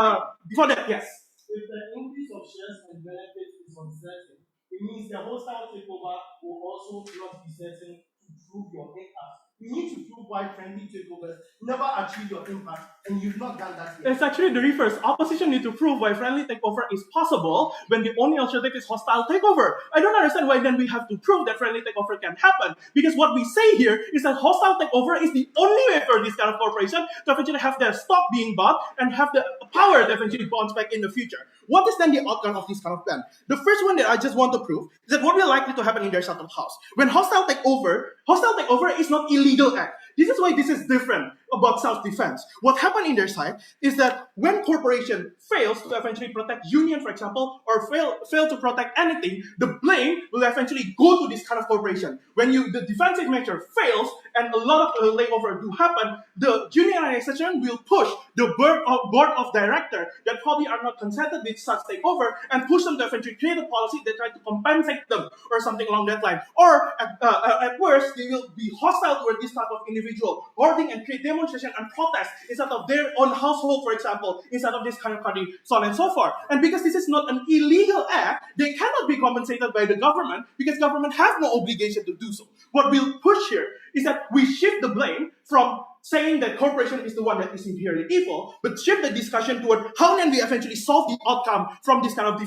before that, yes? If the increase of shares and benefits is uncertain, it means the hostile takeover will also not be certain to prove your impact. You need to prove why friendly takeovers never achieve your impact, and you've not done that yet. It's actually the reverse. Opposition need to prove why friendly takeover is possible when the only alternative is hostile takeover. I don't understand why then we have to prove that friendly takeover can happen. Because what we say here is that hostile takeover is the only way for this kind of corporation to eventually have their stock being bought and have the power to eventually bounce back in the future. What is then the outcome of this kind of plan? The first one that I just want to prove is that what will likely to happen in their side of the house. When hostile takeover is not illegal act. This is why this is different about self-defense. What happened in their side is that when corporation fails to eventually protect union, for example, or fail to protect anything, the blame will eventually go to this kind of corporation. When the defensive measure fails and a lot of layover do happen, the unionization will push the board of director that probably are not consented with such takeover and push them to eventually create a policy that try to compensate them or something along that line. Or at worst, they will be hostile toward this type of individual individual, hoarding and create demonstration and protest instead of their own household, for example, instead of this kind of country, so on and so forth. And because this is not an illegal act, they cannot be compensated by the government because government has no obligation to do so. What we'll push here is that we shift the blame from saying that corporation is the one that is inherently evil, but shift the discussion toward how can we eventually solve the outcome from this kind of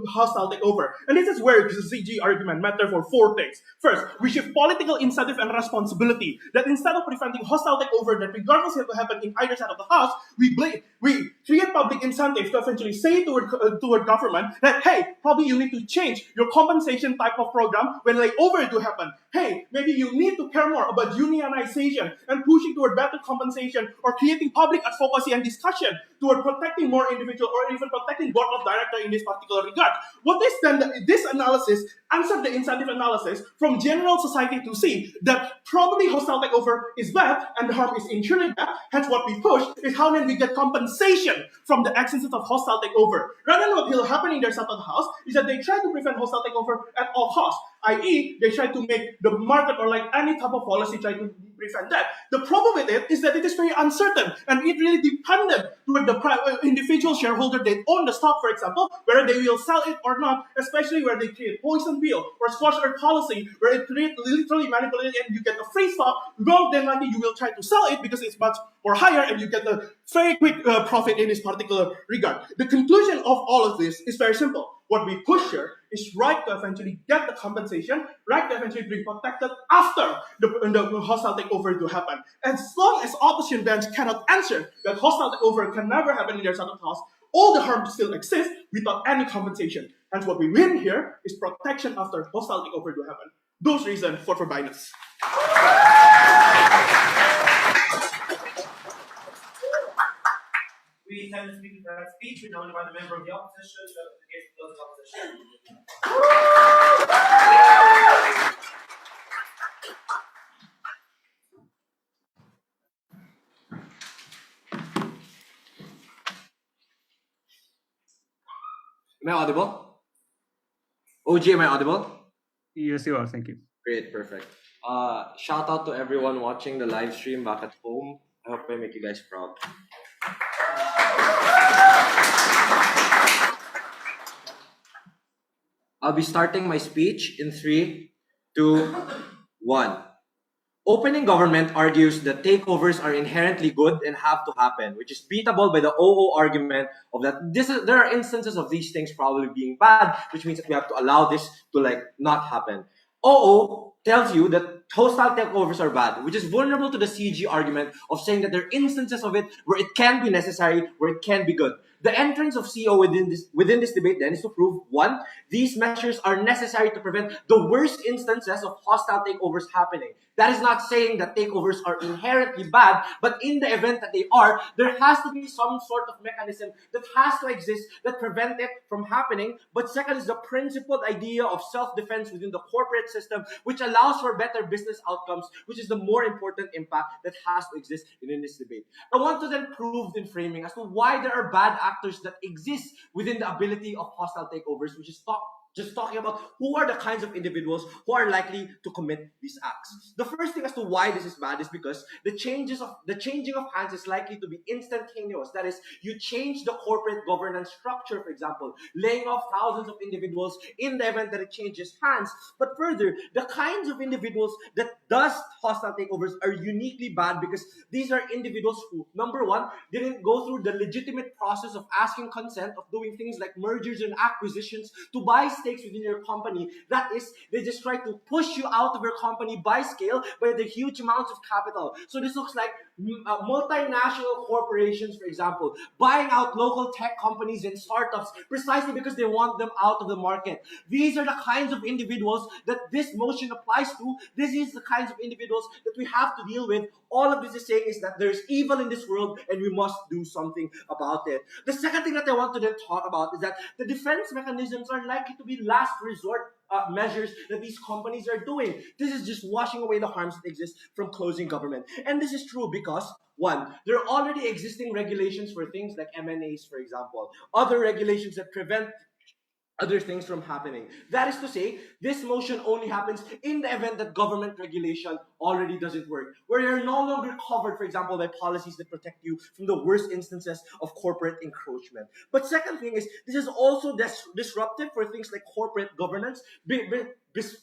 hostile takeover. And this is where the CG argument matters for 4 things. First, we shift political incentive and responsibility. That instead of preventing hostile takeover that regardless of what happen in either side of the house, we create public incentive to eventually say toward government that, hey, probably you need to change your compensation type of program when layover to happen. Hey, maybe you need to care more about unionization and pushing toward better compensation or creating public advocacy and discussion toward protecting more individual or even protecting board of director in this particular regard. What is then this analysis answer the incentive analysis from general society to see that probably hostile takeover is bad and the harm is inherently bad. Hence what we push is how then we get compensation from the actions of hostile takeover. Rather than what will happen in their side of the house is that they try to prevent hostile takeover at all costs, i.e. they try to make the market or any type of policy try to prevent that. The problem with it is that it is very uncertain and it really dependent toward the individual shareholder that own the stock, for example, whether they will sell it or not, especially where they create poison pill or squash earth policy where it create literally manipulated and you get a free stock, well then likely you will try to sell it because it's much more higher and you get a very quick profit in this particular regard. The conclusion of all of this is very simple. What we push here is right to eventually get the compensation, right to eventually be protected after the hostile takeover to happen. As long as opposition bench cannot answer that hostile takeover can never happen in their side of the house, all the harm still exists without any compensation. Hence what we win here is protection after hostile takeover to happen. Those reasons for BINUS. We intend to speak for that speech, we know by the member of the opposition, the case of those opposition. Am I audible? OG, am I audible? Yes, you are. Thank you. Great, perfect. Shout out to everyone watching the live stream back at home. I hope I make you guys proud. I'll be starting my speech in 3, 2, 1. Opening government argues that takeovers are inherently good and have to happen, which is beatable by the OO argument of that there are instances of these things probably being bad, which means that we have to allow this to not happen. OO tells you that hostile takeovers are bad, which is vulnerable to the CG argument of saying that there are instances of it where it can be necessary, where it can be good. The entrance of CO within this debate then is to prove, 1, these measures are necessary to prevent the worst instances of hostile takeovers happening. That is not saying that takeovers are inherently bad, but in the event that they are, there has to be some sort of mechanism that has to exist that prevent it from happening. But second is the principled idea of self-defense within the corporate system, which allows for better business outcomes, which is the more important impact that has to exist within this debate. I want to then prove in framing as to why there are bad actors that exist within the ability of hostile takeovers, which is just talking about who are the kinds of individuals who are likely to commit these acts. The first thing as to why this is bad is because the changing of hands is likely to be instantaneous. That is, you change the corporate governance structure, for example, laying off thousands of individuals in the event that it changes hands. But further, the kinds of individuals that does hostile takeovers are uniquely bad because these are individuals who, number 1, didn't go through the legitimate process of asking consent of doing things like mergers and acquisitions to buy stakes within your company. That is, they just try to push you out of your company by scale by the huge amounts of capital. So this looks like multinational corporations, for example, buying out local tech companies and startups precisely because they want them out of the market. These are the kinds of individuals that this motion applies to. This is the kinds of individuals that we have to deal with. All of this is saying is that there's evil in this world and we must do something about it. The second thing that I want to then talk about is that the defense mechanisms are likely to be last resort measures that these companies are doing. This is just washing away the harms that exist from closing government. And this is true because, 1, there are already existing regulations for things like M&As, for example. Other regulations that prevent other things from happening. That is to say, this motion only happens in the event that government regulation already doesn't work, where you're no longer covered, for example, by policies that protect you from the worst instances of corporate encroachment. But second thing is, this is also disruptive for things like corporate governance,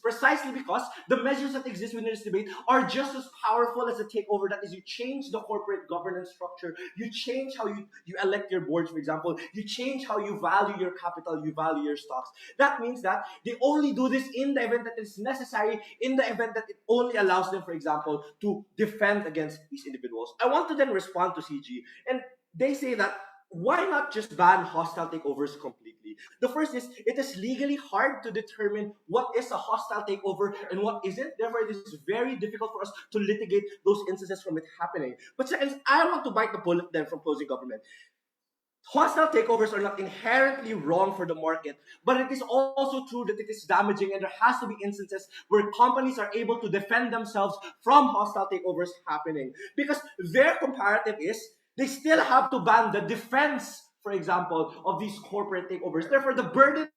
precisely because the measures that exist within this debate are just as powerful as a takeover. That is, you change the corporate governance structure, you change how you elect your boards, for example, you change how you value your capital, you value your stocks. That means that they only do this in the event that it's necessary, in the event that it only allows them, for example, to defend against these individuals. I want to then respond to CG, and they say that why not just ban hostile takeovers completely? The first is, it is legally hard to determine what is a hostile takeover and what isn't. Therefore, it is very difficult for us to litigate those instances from it happening. But second, I want to bite the bullet then from closing government. Hostile takeovers are not inherently wrong for the market, but it is also true that it is damaging, and there has to be instances where companies are able to defend themselves from hostile takeovers happening. Because their comparative is, they still have to ban the defense, for example, of these corporate takeovers. Therefore, the burden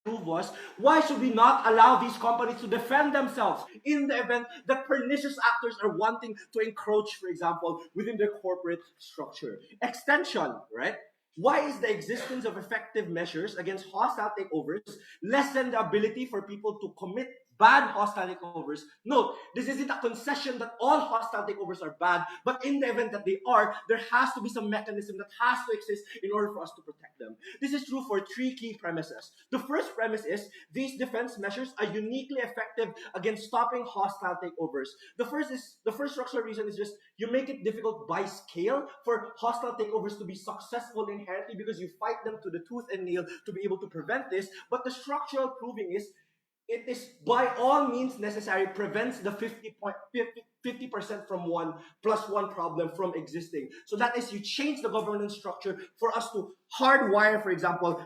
was, why should we not allow these companies to defend themselves in the event that pernicious actors are wanting to encroach, for example, within their corporate structure? Extension, right? Why is the existence of effective measures against hostile takeovers lessen the ability for people to commit bad hostile takeovers? Note, this isn't a concession that all hostile takeovers are bad, but in the event that they are, there has to be some mechanism that has to exist in order for us to protect them. This is true for three key premises. The first premise is, these defense measures are uniquely effective against stopping hostile takeovers. The first structural reason is just, you make it difficult by scale for hostile takeovers to be successful inherently, because you fight them to the tooth and nail to be able to prevent this. But the structural proving is, it is by all means necessary, prevents the 50% from one plus one problem from existing. So that is, you change the governance structure for us to hardwire, for example,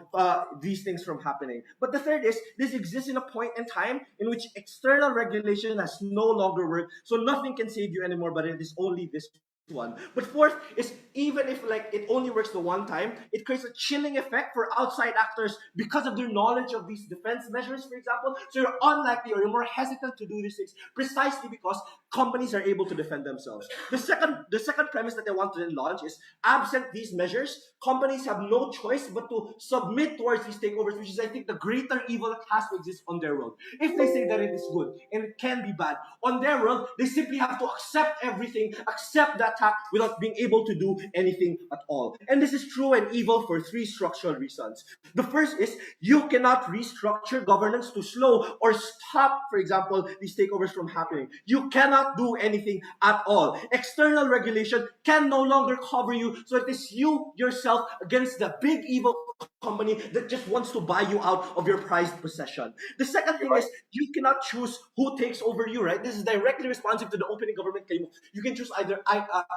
these things from happening. But the third is, this exists in a point in time in which external regulation has no longer worked, so nothing can save you anymore, but it is only this one. But fourth is, even if it only works the one time, it creates a chilling effect for outside actors because of their knowledge of these defense measures, for example. So you're unlikely, or you're more hesitant to do these things, precisely because companies are able to defend themselves. The second premise that I want to then launch is, absent these measures, companies have no choice but to submit towards these takeovers, which is, I think, the greater evil that has to exist on their world. If they say that it is good and it can be bad, on their world, they simply have to accept everything, accept that attack without being able to do anything at all. And this is true and evil for three structural reasons. The first is, you cannot restructure governance to slow or stop, for example, these takeovers from happening. You cannot do anything at all. External regulation can no longer cover you, so it is you yourself against the big evil company that just wants to buy you out of your prized possession. The second thing is, you cannot choose who takes over you, right? This is directly responsive to the opening government claim. You can choose either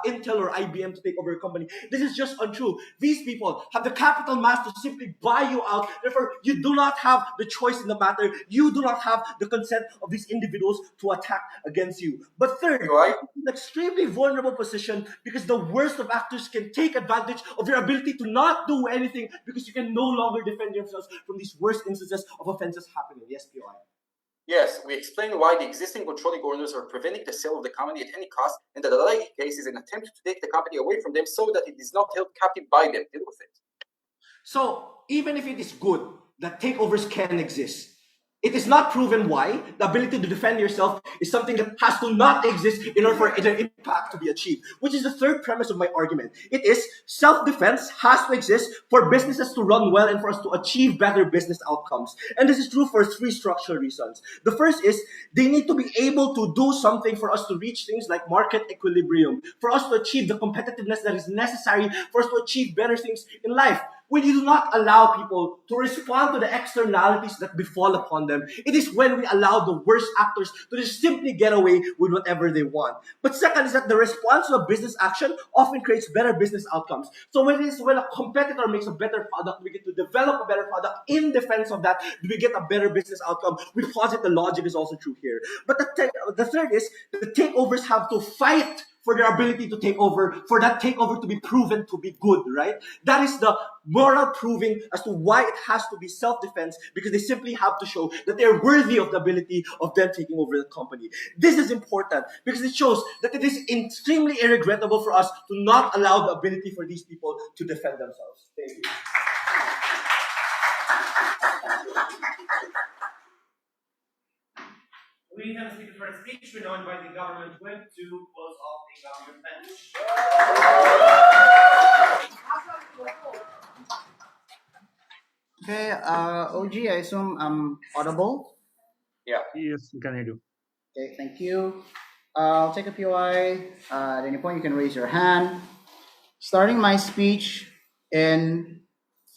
Intel or IBM to take over your company. This is just untrue. These people have the capital mass to simply buy you out. Therefore, you do not have the choice in the matter. You do not have the consent of these individuals to attack against you. But third, Right. an extremely vulnerable position, because the worst of actors can take advantage of your ability to not do anything, because you can no longer defend yourselves from these worst instances of offenses happening. Yes, POI. Yes, we explained why the existing controlling orders are preventing the sale of the company at any cost, and that the like case is an attempt to take the company away from them so that it is not held captive by them. Deal with it. So, even if it is good that takeovers can exist, it is not proven why the ability to defend yourself is something that has to not exist in order for the impact to be achieved, which is the third premise of my argument. It is, self-defense has to exist for businesses to run well and for us to achieve better business outcomes. And this is true for three structural reasons. The first is, they need to be able to do something for us to reach things like market equilibrium, for us to achieve the competitiveness that is necessary for us to achieve better things in life. When you do not allow people to respond to the externalities that befall upon them, it is when we allow the worst actors to just simply get away with whatever they want. But second is that the response to a business action often creates better business outcomes. So when a competitor makes a better product, we get to develop a better product. In defense of that, we get a better business outcome. We posit the logic is also true here. But the third is, the takeovers have to fight for their ability to take over, for that takeover to be proven to be good, right? That is the moral proving as to why it has to be self-defense, because they simply have to show that they're worthy of the ability of them taking over the company. This is important because it shows that it is extremely irregrettable for us to not allow the ability for these people to defend themselves. Thank you. We have a speaker for a speech. We now invite the government whip to close off the government bench. Okay, OG, I assume I'm audible. Yeah. Yes, we can hear you. Okay, thank you. I'll take a POI. At any point, you can raise your hand. Starting my speech in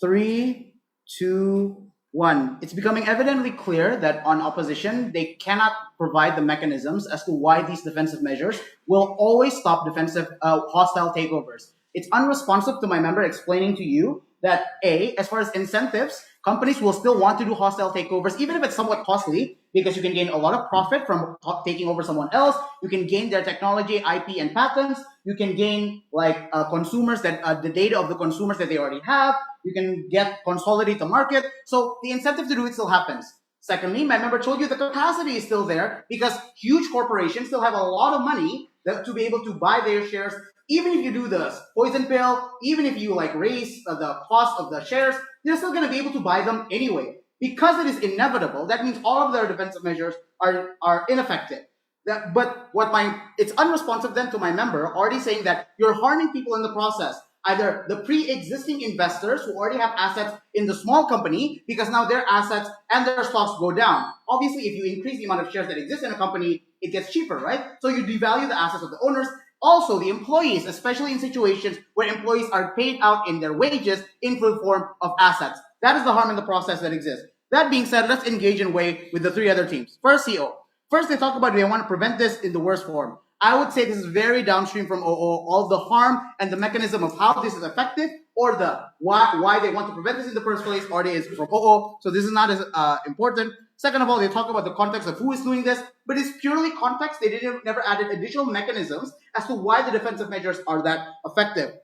3, 2, 1. It's becoming evidently clear that on opposition, they cannot provide the mechanisms as to why these defensive measures will always stop defensive hostile takeovers. It's unresponsive to my member explaining to you that A, as far as incentives, companies will still want to do hostile takeovers, even if it's somewhat costly, because you can gain a lot of profit from taking over someone else. You can gain their technology, IP, and patents. You can gain like consumers that the data of the consumers that they already have. You can get consolidate the market. So the incentive to do it still happens. Secondly, my member told you the capacity is still there because huge corporations still have a lot of money to be able to buy their shares. Even if you do the poison pill, even if you like raise the cost of the shares, they're still going to be able to buy them anyway. Because it is inevitable, that means all of their defensive measures are ineffective. It's unresponsive then to my member already saying that you're harming people in the process. Either the pre-existing investors who already have assets in the small company because now their assets and their stocks go down. Obviously, if you increase the amount of shares that exist in a company, it gets cheaper, right? So you devalue the assets of the owners. Also, the employees, especially in situations where employees are paid out in their wages in full form of assets. That is the harm in the process that exists. That being said, let's engage in way with the three other teams. First, CO. First, they talk about they want to prevent this in the worst form. I would say this is very downstream from all the harm and the mechanism of how this is effective, or the why they want to prevent this in the first place already is from OO. So this is not as important. Second of all, they talk about the context of who is doing this, but it's purely context. They never added additional mechanisms as to why the defensive measures are that effective.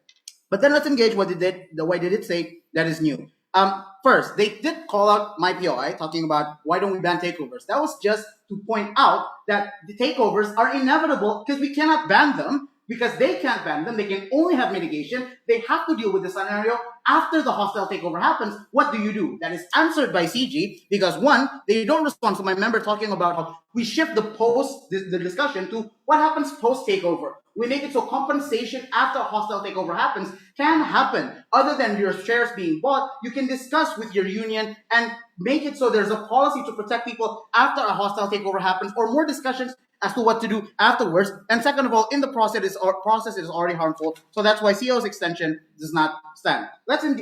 But then let's engage what they did. Why they did say that is new. First, they did call out my POI, talking about why don't we ban takeovers. That was just to point out that the takeovers are inevitable because we cannot ban them, because they can't ban them. They can only have mitigation. They have to deal with the scenario after the hostile takeover happens. What do? That is answered by CG because one, they don't respond to my member talking about how we shift the discussion to what happens post takeover. We make it so compensation after a hostile takeover happens can happen. Other than your shares being bought, you can discuss with your union and make it so there's a policy to protect people after a hostile takeover happens, or more discussions as to what to do afterwards. And second of all, in the process, it is already harmful. So that's why CO's extension does not stand.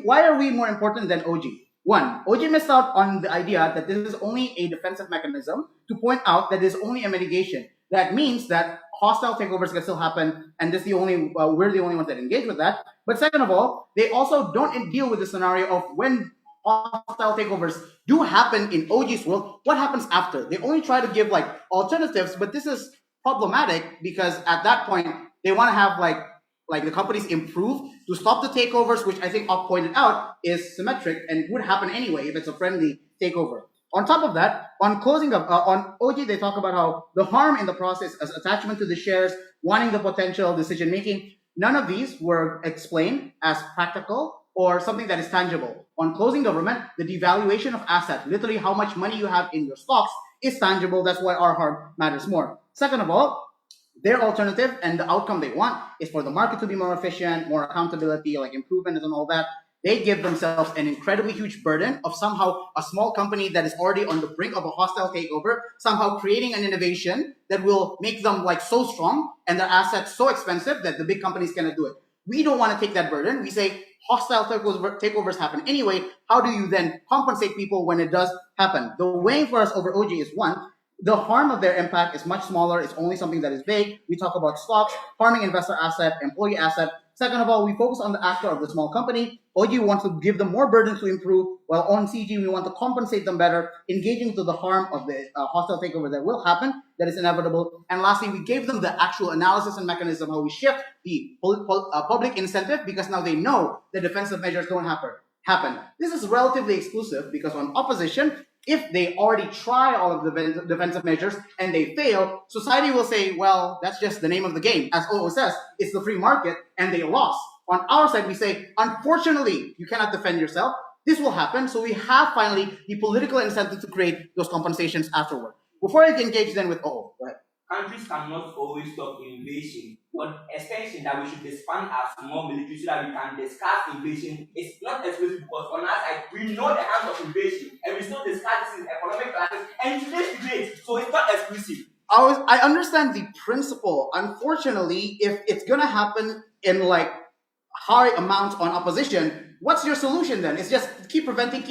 Why are we more important than OG? One, OG missed out on the idea that this is only a defensive mechanism to point out that there's only a mitigation. That means that hostile takeovers can still happen, and we're the only ones that engage with that. But second of all, they also don't deal with the scenario of when hostile takeovers do happen in OG's world, what happens after? They only try to give like alternatives, but this is problematic because at that point they want to have like the companies improve to stop the takeovers, which I think Op pointed out is symmetric and would happen anyway if it's a friendly takeover. On top of that, on closing up on OG, they talk about how the harm in the process as attachment to the shares, wanting the potential decision making. None of these were explained as practical or something that is tangible. On closing government, the devaluation of assets, literally how much money you have in your stocks, is tangible. That's why our harm matters more. Second of all, their alternative and the outcome they want is for the market to be more efficient, more accountability, like improvement and all that. They give themselves an incredibly huge burden of somehow a small company that is already on the brink of a hostile takeover, somehow creating an innovation that will make them like so strong and their assets so expensive that the big companies cannot do it. We don't want to take that burden. We say hostile takeovers happen anyway. How do you then compensate people when it does happen? The way for us over OG is one, the harm of their impact is much smaller. It's only something that is vague. We talk about stocks, harming investor asset, employee asset. Second of all, we focus on the actor of the small company. OG wants to give them more burden to improve, while on CG, we want to compensate them better, engaging to the harm of the hostile takeover that will happen, that is inevitable. And lastly, we gave them the actual analysis and mechanism, how we shift the public incentive, because now they know the defensive measures don't happen. This is relatively exclusive because on opposition, if they already try all of the defensive measures and they fail, society will say, well, that's just the name of the game. As OO says, it's the free market and they lost. On our side, we say, unfortunately, you cannot defend yourself. This will happen. So we have finally the political incentive to create those compensations afterward. Before I engage then with OO, go ahead. Countries cannot always stop invasion. What extension that we should disband our small military so that we can discuss invasion is not exclusive, because on our side we know the hands of invasion and we still discuss this in economic classes and today's debate, so it's not exclusive. I understand the principle. Unfortunately, if it's gonna happen in like high amounts on opposition, what's your solution then? It's just keep preventing.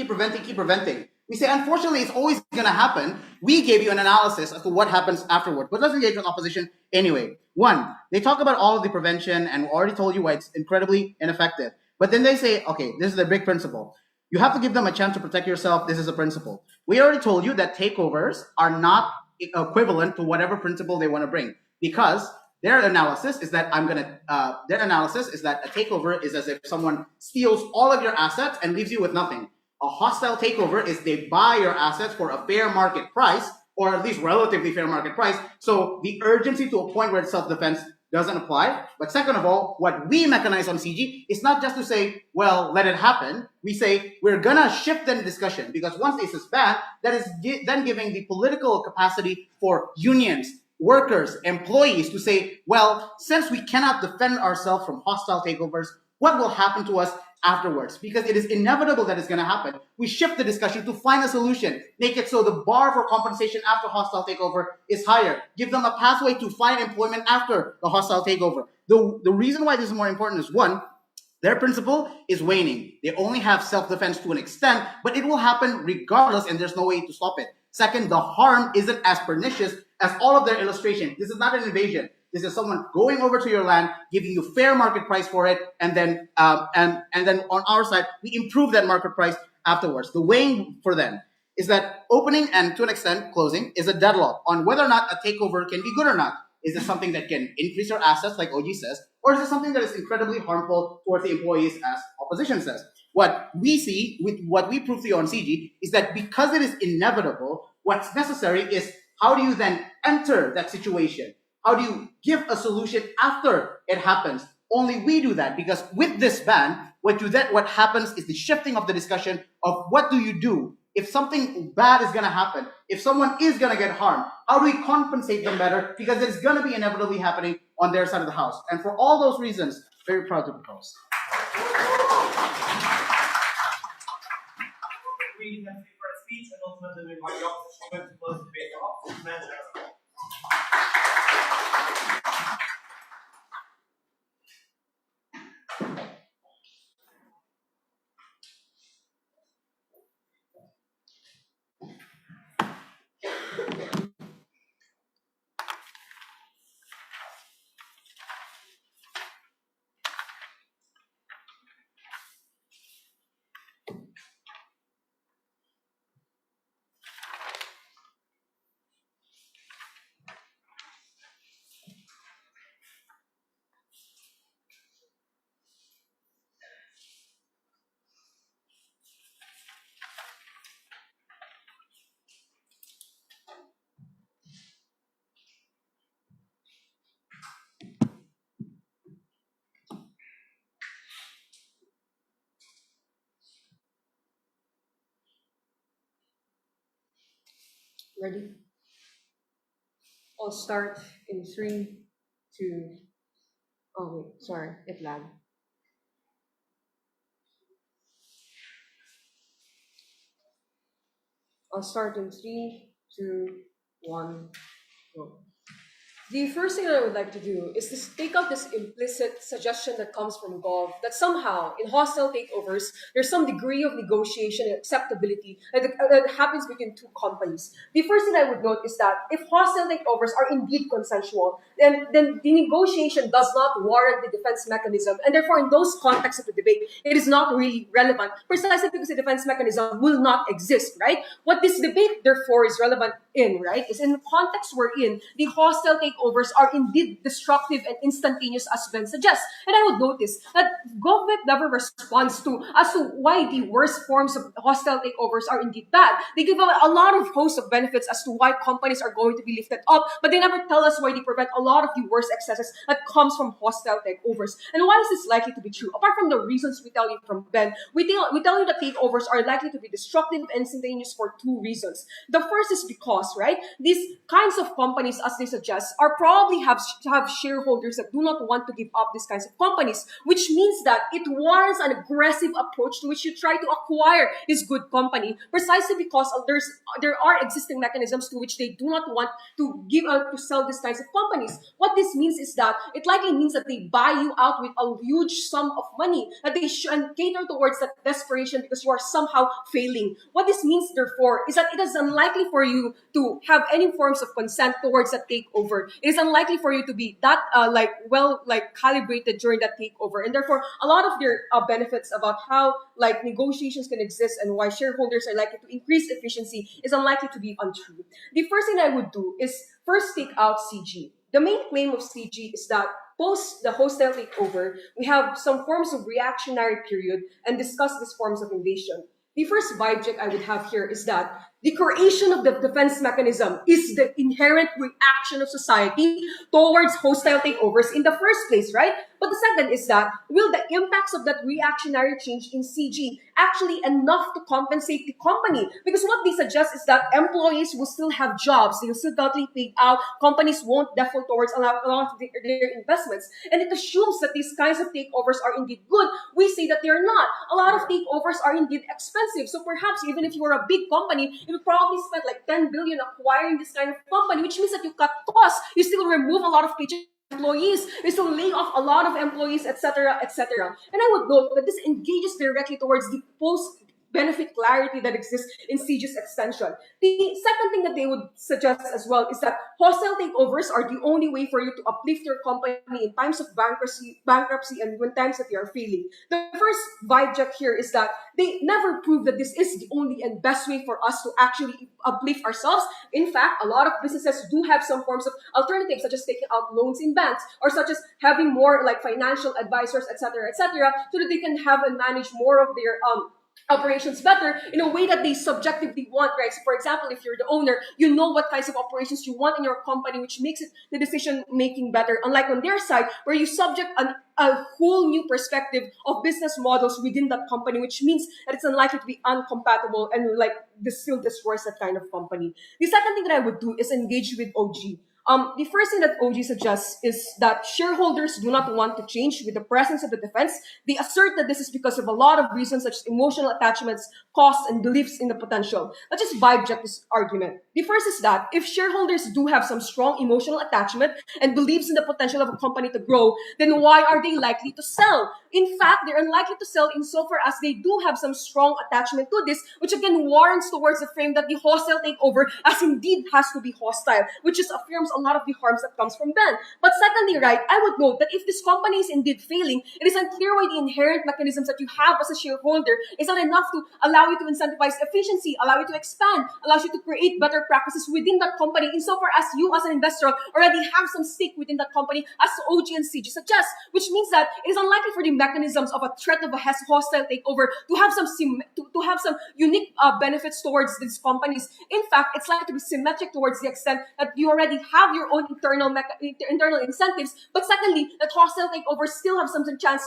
We say, unfortunately, it's always going to happen. We gave you an analysis as to what happens afterward, but let's engage with opposition anyway. One, they talk about all of the prevention and already told you why it's incredibly ineffective. But then they say, okay, this is the big principle. You have to give them a chance to protect yourself. This is a principle. We already told you that takeovers are not equivalent to whatever principle they want to bring, because their analysis is that a takeover is as if someone steals all of your assets and leaves you with nothing. A hostile takeover is they buy your assets for a fair market price, or at least relatively fair market price. So the urgency to a point where it's self-defense doesn't apply. But second of all, what we mechanize on CG is not just to say, well, let it happen. We say we're gonna shift the discussion, because once this is banned, that is then giving the political capacity for unions, workers, employees to say, well, since we cannot defend ourselves from hostile takeovers, what will happen to us afterwards? Because it is inevitable that it's going to happen. We shift the discussion to find a solution, make it so the bar for compensation after hostile takeover is higher, give them a pathway to find employment after the hostile takeover. The reason why this is more important is, one, their principle is waning. They only have self-defense to an extent, but it will happen regardless, and there's no way to stop it. Second, the harm isn't as pernicious as all of their illustration. This is not an invasion. This is someone going over to your land, giving you fair market price for it, and then on our side, we improve that market price afterwards. The weighing for them is that opening and to an extent closing is a deadlock on whether or not a takeover can be good or not. Is it something that can increase your assets, like OG says, or is it something that is incredibly harmful towards the employees, as opposition says? What we see with what we prove to you on CG is that because it is inevitable, what's necessary is how do you then enter that situation? How do you give a solution after it happens? Only we do that, because with this ban, what happens is the shifting of the discussion of what do you do if something bad is going to happen, if someone is going to get harmed. How do we compensate them better? Because it's going to be inevitably happening on their side of the house. And for all those reasons, very proud to propose. We have for a speech, and ultimately we invite the opposition to close the debate. Ready? I'll start in 3, 2. Oh wait, sorry, it lagged. I'll start in 3, 2, 1, go. The first thing I would like to do is to take out this implicit suggestion that comes from Gov that somehow in hostile takeovers there's some degree of negotiation and acceptability that happens between two companies. The first thing I would note is that if hostile takeovers are indeed consensual, then the negotiation does not warrant the defense mechanism, and therefore in those contexts of the debate, it is not really relevant precisely because the defense mechanism will not exist, right? What this debate therefore is relevant in, right, is in the context we're in, the hostile takeovers are indeed destructive and instantaneous as Ben suggests. And I would notice that government never responds to as to why the worst forms of hostile takeovers are indeed bad. They give a lot of host of benefits as to why companies are going to be lifted up, but they never tell us why they prevent a lot of the worst excesses that comes from hostile takeovers. And why is this likely to be true? Apart from the reasons we tell you from Ben, we tell you that takeovers are likely to be destructive and instantaneous for two reasons. The first is because, right, these kinds of companies, as they suggest, are probably have shareholders that do not want to give up these kinds of companies, which means that it warrants an aggressive approach to which you try to acquire this good company, precisely because there are existing mechanisms to which they do not want to give out to sell these kinds of companies. What this means is that it likely means that they buy you out with a huge sum of money, that they and cater towards that desperation because you are somehow failing. What this means, therefore, is that it is unlikely for you to have any forms of consent towards that takeover. It is unlikely for you to be that calibrated during that takeover, and therefore a lot of their benefits about how negotiations can exist and why shareholders are likely to increase efficiency is unlikely to be untrue. The first thing I would do is first take out CG. The main claim of CG is that post the hostile takeover, we have some forms of reactionary period and discuss these forms of invasion. The first vibe check I would have here is that the creation of the defense mechanism is the inherent reaction of society towards hostile takeovers in the first place, right? But the second is that, will the impacts of that reactionary change in CG actually enough to compensate the company? Because what they suggest is that employees will still have jobs, they will still get paid out, companies won't default towards a lot of their investments. And it assumes that these kinds of takeovers are indeed good. We say that they're not. A lot of takeovers are indeed expensive. So perhaps even if you were a big company, you would probably spend like 10 billion acquiring this kind of company, which means that you cut costs, you still remove a lot of paychecks employees, they still lay off a lot of employees, etc., etc. And I would note that this engages directly towards the post-benefit clarity that exists in CG's extension. The second thing that they would suggest as well is that hostile takeovers are the only way for you to uplift your company in times of bankruptcy and when times that you are failing. The first vibe check here is that they never prove that this is the only and best way for us to actually uplift ourselves. In fact, a lot of businesses do have some forms of alternatives, such as taking out loans in banks, or such as having more financial advisors, etc., etc., so that they can have and manage more of their operations better in a way that they subjectively want, right? So for example, if you're the owner, you know what kinds of operations you want in your company, which makes it the decision making better. Unlike on their side, where you subject a whole new perspective of business models within that company, which means that it's unlikely to be uncompatible and this still destroys that kind of company. The second thing that I would do is engage with OG. The first thing that OG suggests is that shareholders do not want to change with the presence of the defense. They assert that this is because of a lot of reasons such as emotional attachments, costs, and beliefs in the potential. Let's just vibe check this argument. The first is that if shareholders do have some strong emotional attachment and beliefs in the potential of a company to grow, then why are they likely to sell? In fact, they're unlikely to sell insofar as they do have some strong attachment to this, which again warrants towards the frame that the hostile takeover as indeed has to be hostile, which just affirms a lot of the harms that comes from Ben. But secondly, right, I would note that if this company is indeed failing, it is unclear why the inherent mechanisms that you have as a shareholder is not enough to allow you to incentivize efficiency, allow you to expand, allows you to create better practices within that company, insofar as you as an investor already have some stake within that company, as OG and CG suggest, which means that it is unlikely for the mechanisms of a threat of a hostile takeover to have some unique benefits towards these companies. In fact, it's likely to be symmetric towards the extent that you already have your own internal incentives, but secondly, that hostile takeovers still have some chance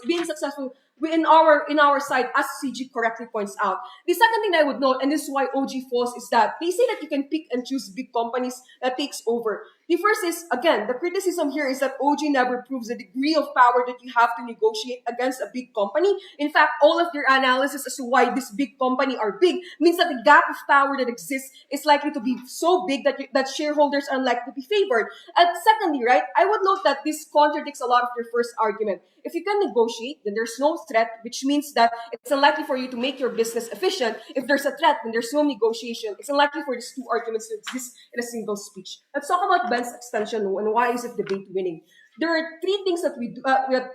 being successful in our side, as CG correctly points out. The second thing I would note, and this is why OG falls, is that they say that you can pick and choose big companies that takes over. The first is, again, the criticism here is that OG never proves the degree of power that you have to negotiate against a big company. In fact, all of their analysis as to why this big company are big means that the gap of power that exists is likely to be so big that shareholders are likely to be favored. And secondly, right, I would note that this contradicts a lot of your first argument. If you can negotiate, then there's no threat, which means that it's unlikely for you to make your business efficient. If there's a threat, then there's no negotiation. It's unlikely for these two arguments to exist in a single speech. Let's talk about Ben's extension and why is it debate winning. There are three things that we do.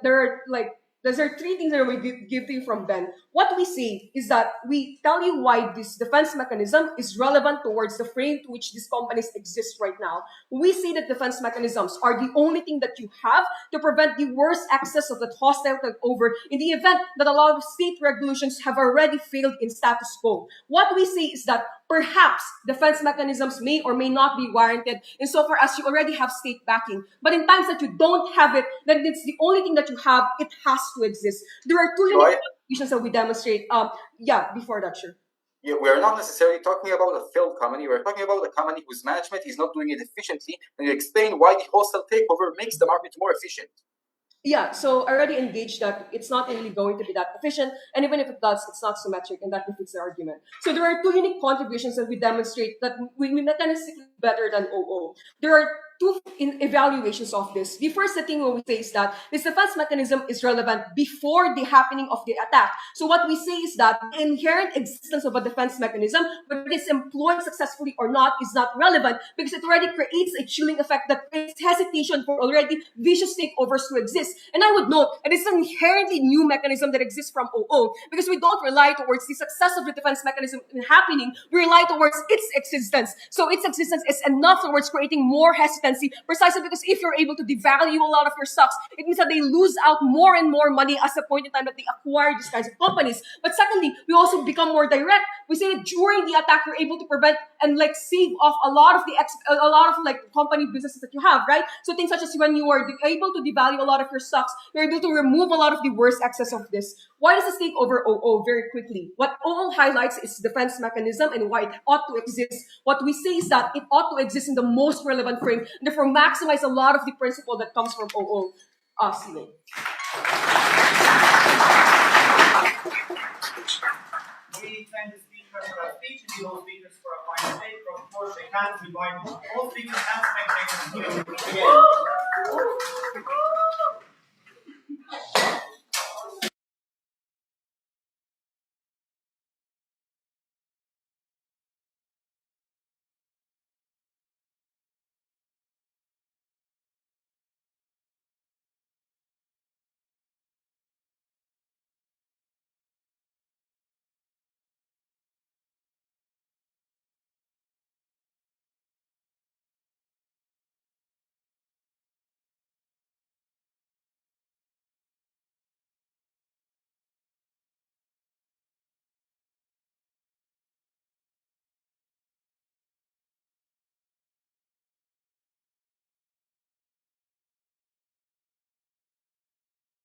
There are three things that we give to you from Ben. What we say is that we tell you why this defense mechanism is relevant towards the frame to which these companies exist right now. We say that defense mechanisms are the only thing that you have to prevent the worst excess of that hostile takeover in the event that a lot of state regulations have already failed in status quo. What we say is that perhaps defense mechanisms may or may not be warranted insofar as you already have state backing. But in times that you don't have it, then it's the only thing that you have, it has to exist. There are two unique conditions that we demonstrate. Before that, sure. Yeah, we're not necessarily talking about a failed company. We're talking about a company whose management is not doing it efficiently, and you explain why the hostile takeover makes the market more efficient. Yeah, so I already engaged that it's not really going to be that efficient, and even if it does, it's not symmetric, and that defeats the argument. So there are two unique contributions that we demonstrate that we mechanistically better than OO. There are two evaluations of this. The first thing we say is that this defense mechanism is relevant before the happening of the attack. So what we say is that the inherent existence of a defense mechanism, whether it's employed successfully or not, is not relevant because it already creates a chilling effect that creates hesitation for already vicious takeovers to exist. And I would note that it's an inherently new mechanism that exists from OO because we don't rely towards the success of the defense mechanism happening, we rely towards its existence. So its existence is enough towards creating more hesitancy, precisely because if you're able to devalue a lot of your stocks, it means that they lose out more and more money as a point in time that they acquire these kinds of companies. But secondly, we also become more direct. We say that during the attack, you're able to prevent and save off a lot of company businesses that you have, right? So things such as when you are able to devalue a lot of your stocks, you're able to remove a lot of the worst excess of this. Why does this take over OO? Very quickly. What OO highlights is defense mechanism and why it ought to exist. What we say is that it ought to exist in the most relevant frame, and therefore maximize a lot of the principle that comes from OO. Ceiling. We thank the speaker for a speech and the all speakers for a final take. Of course, they can't invite all speakers and spectators here.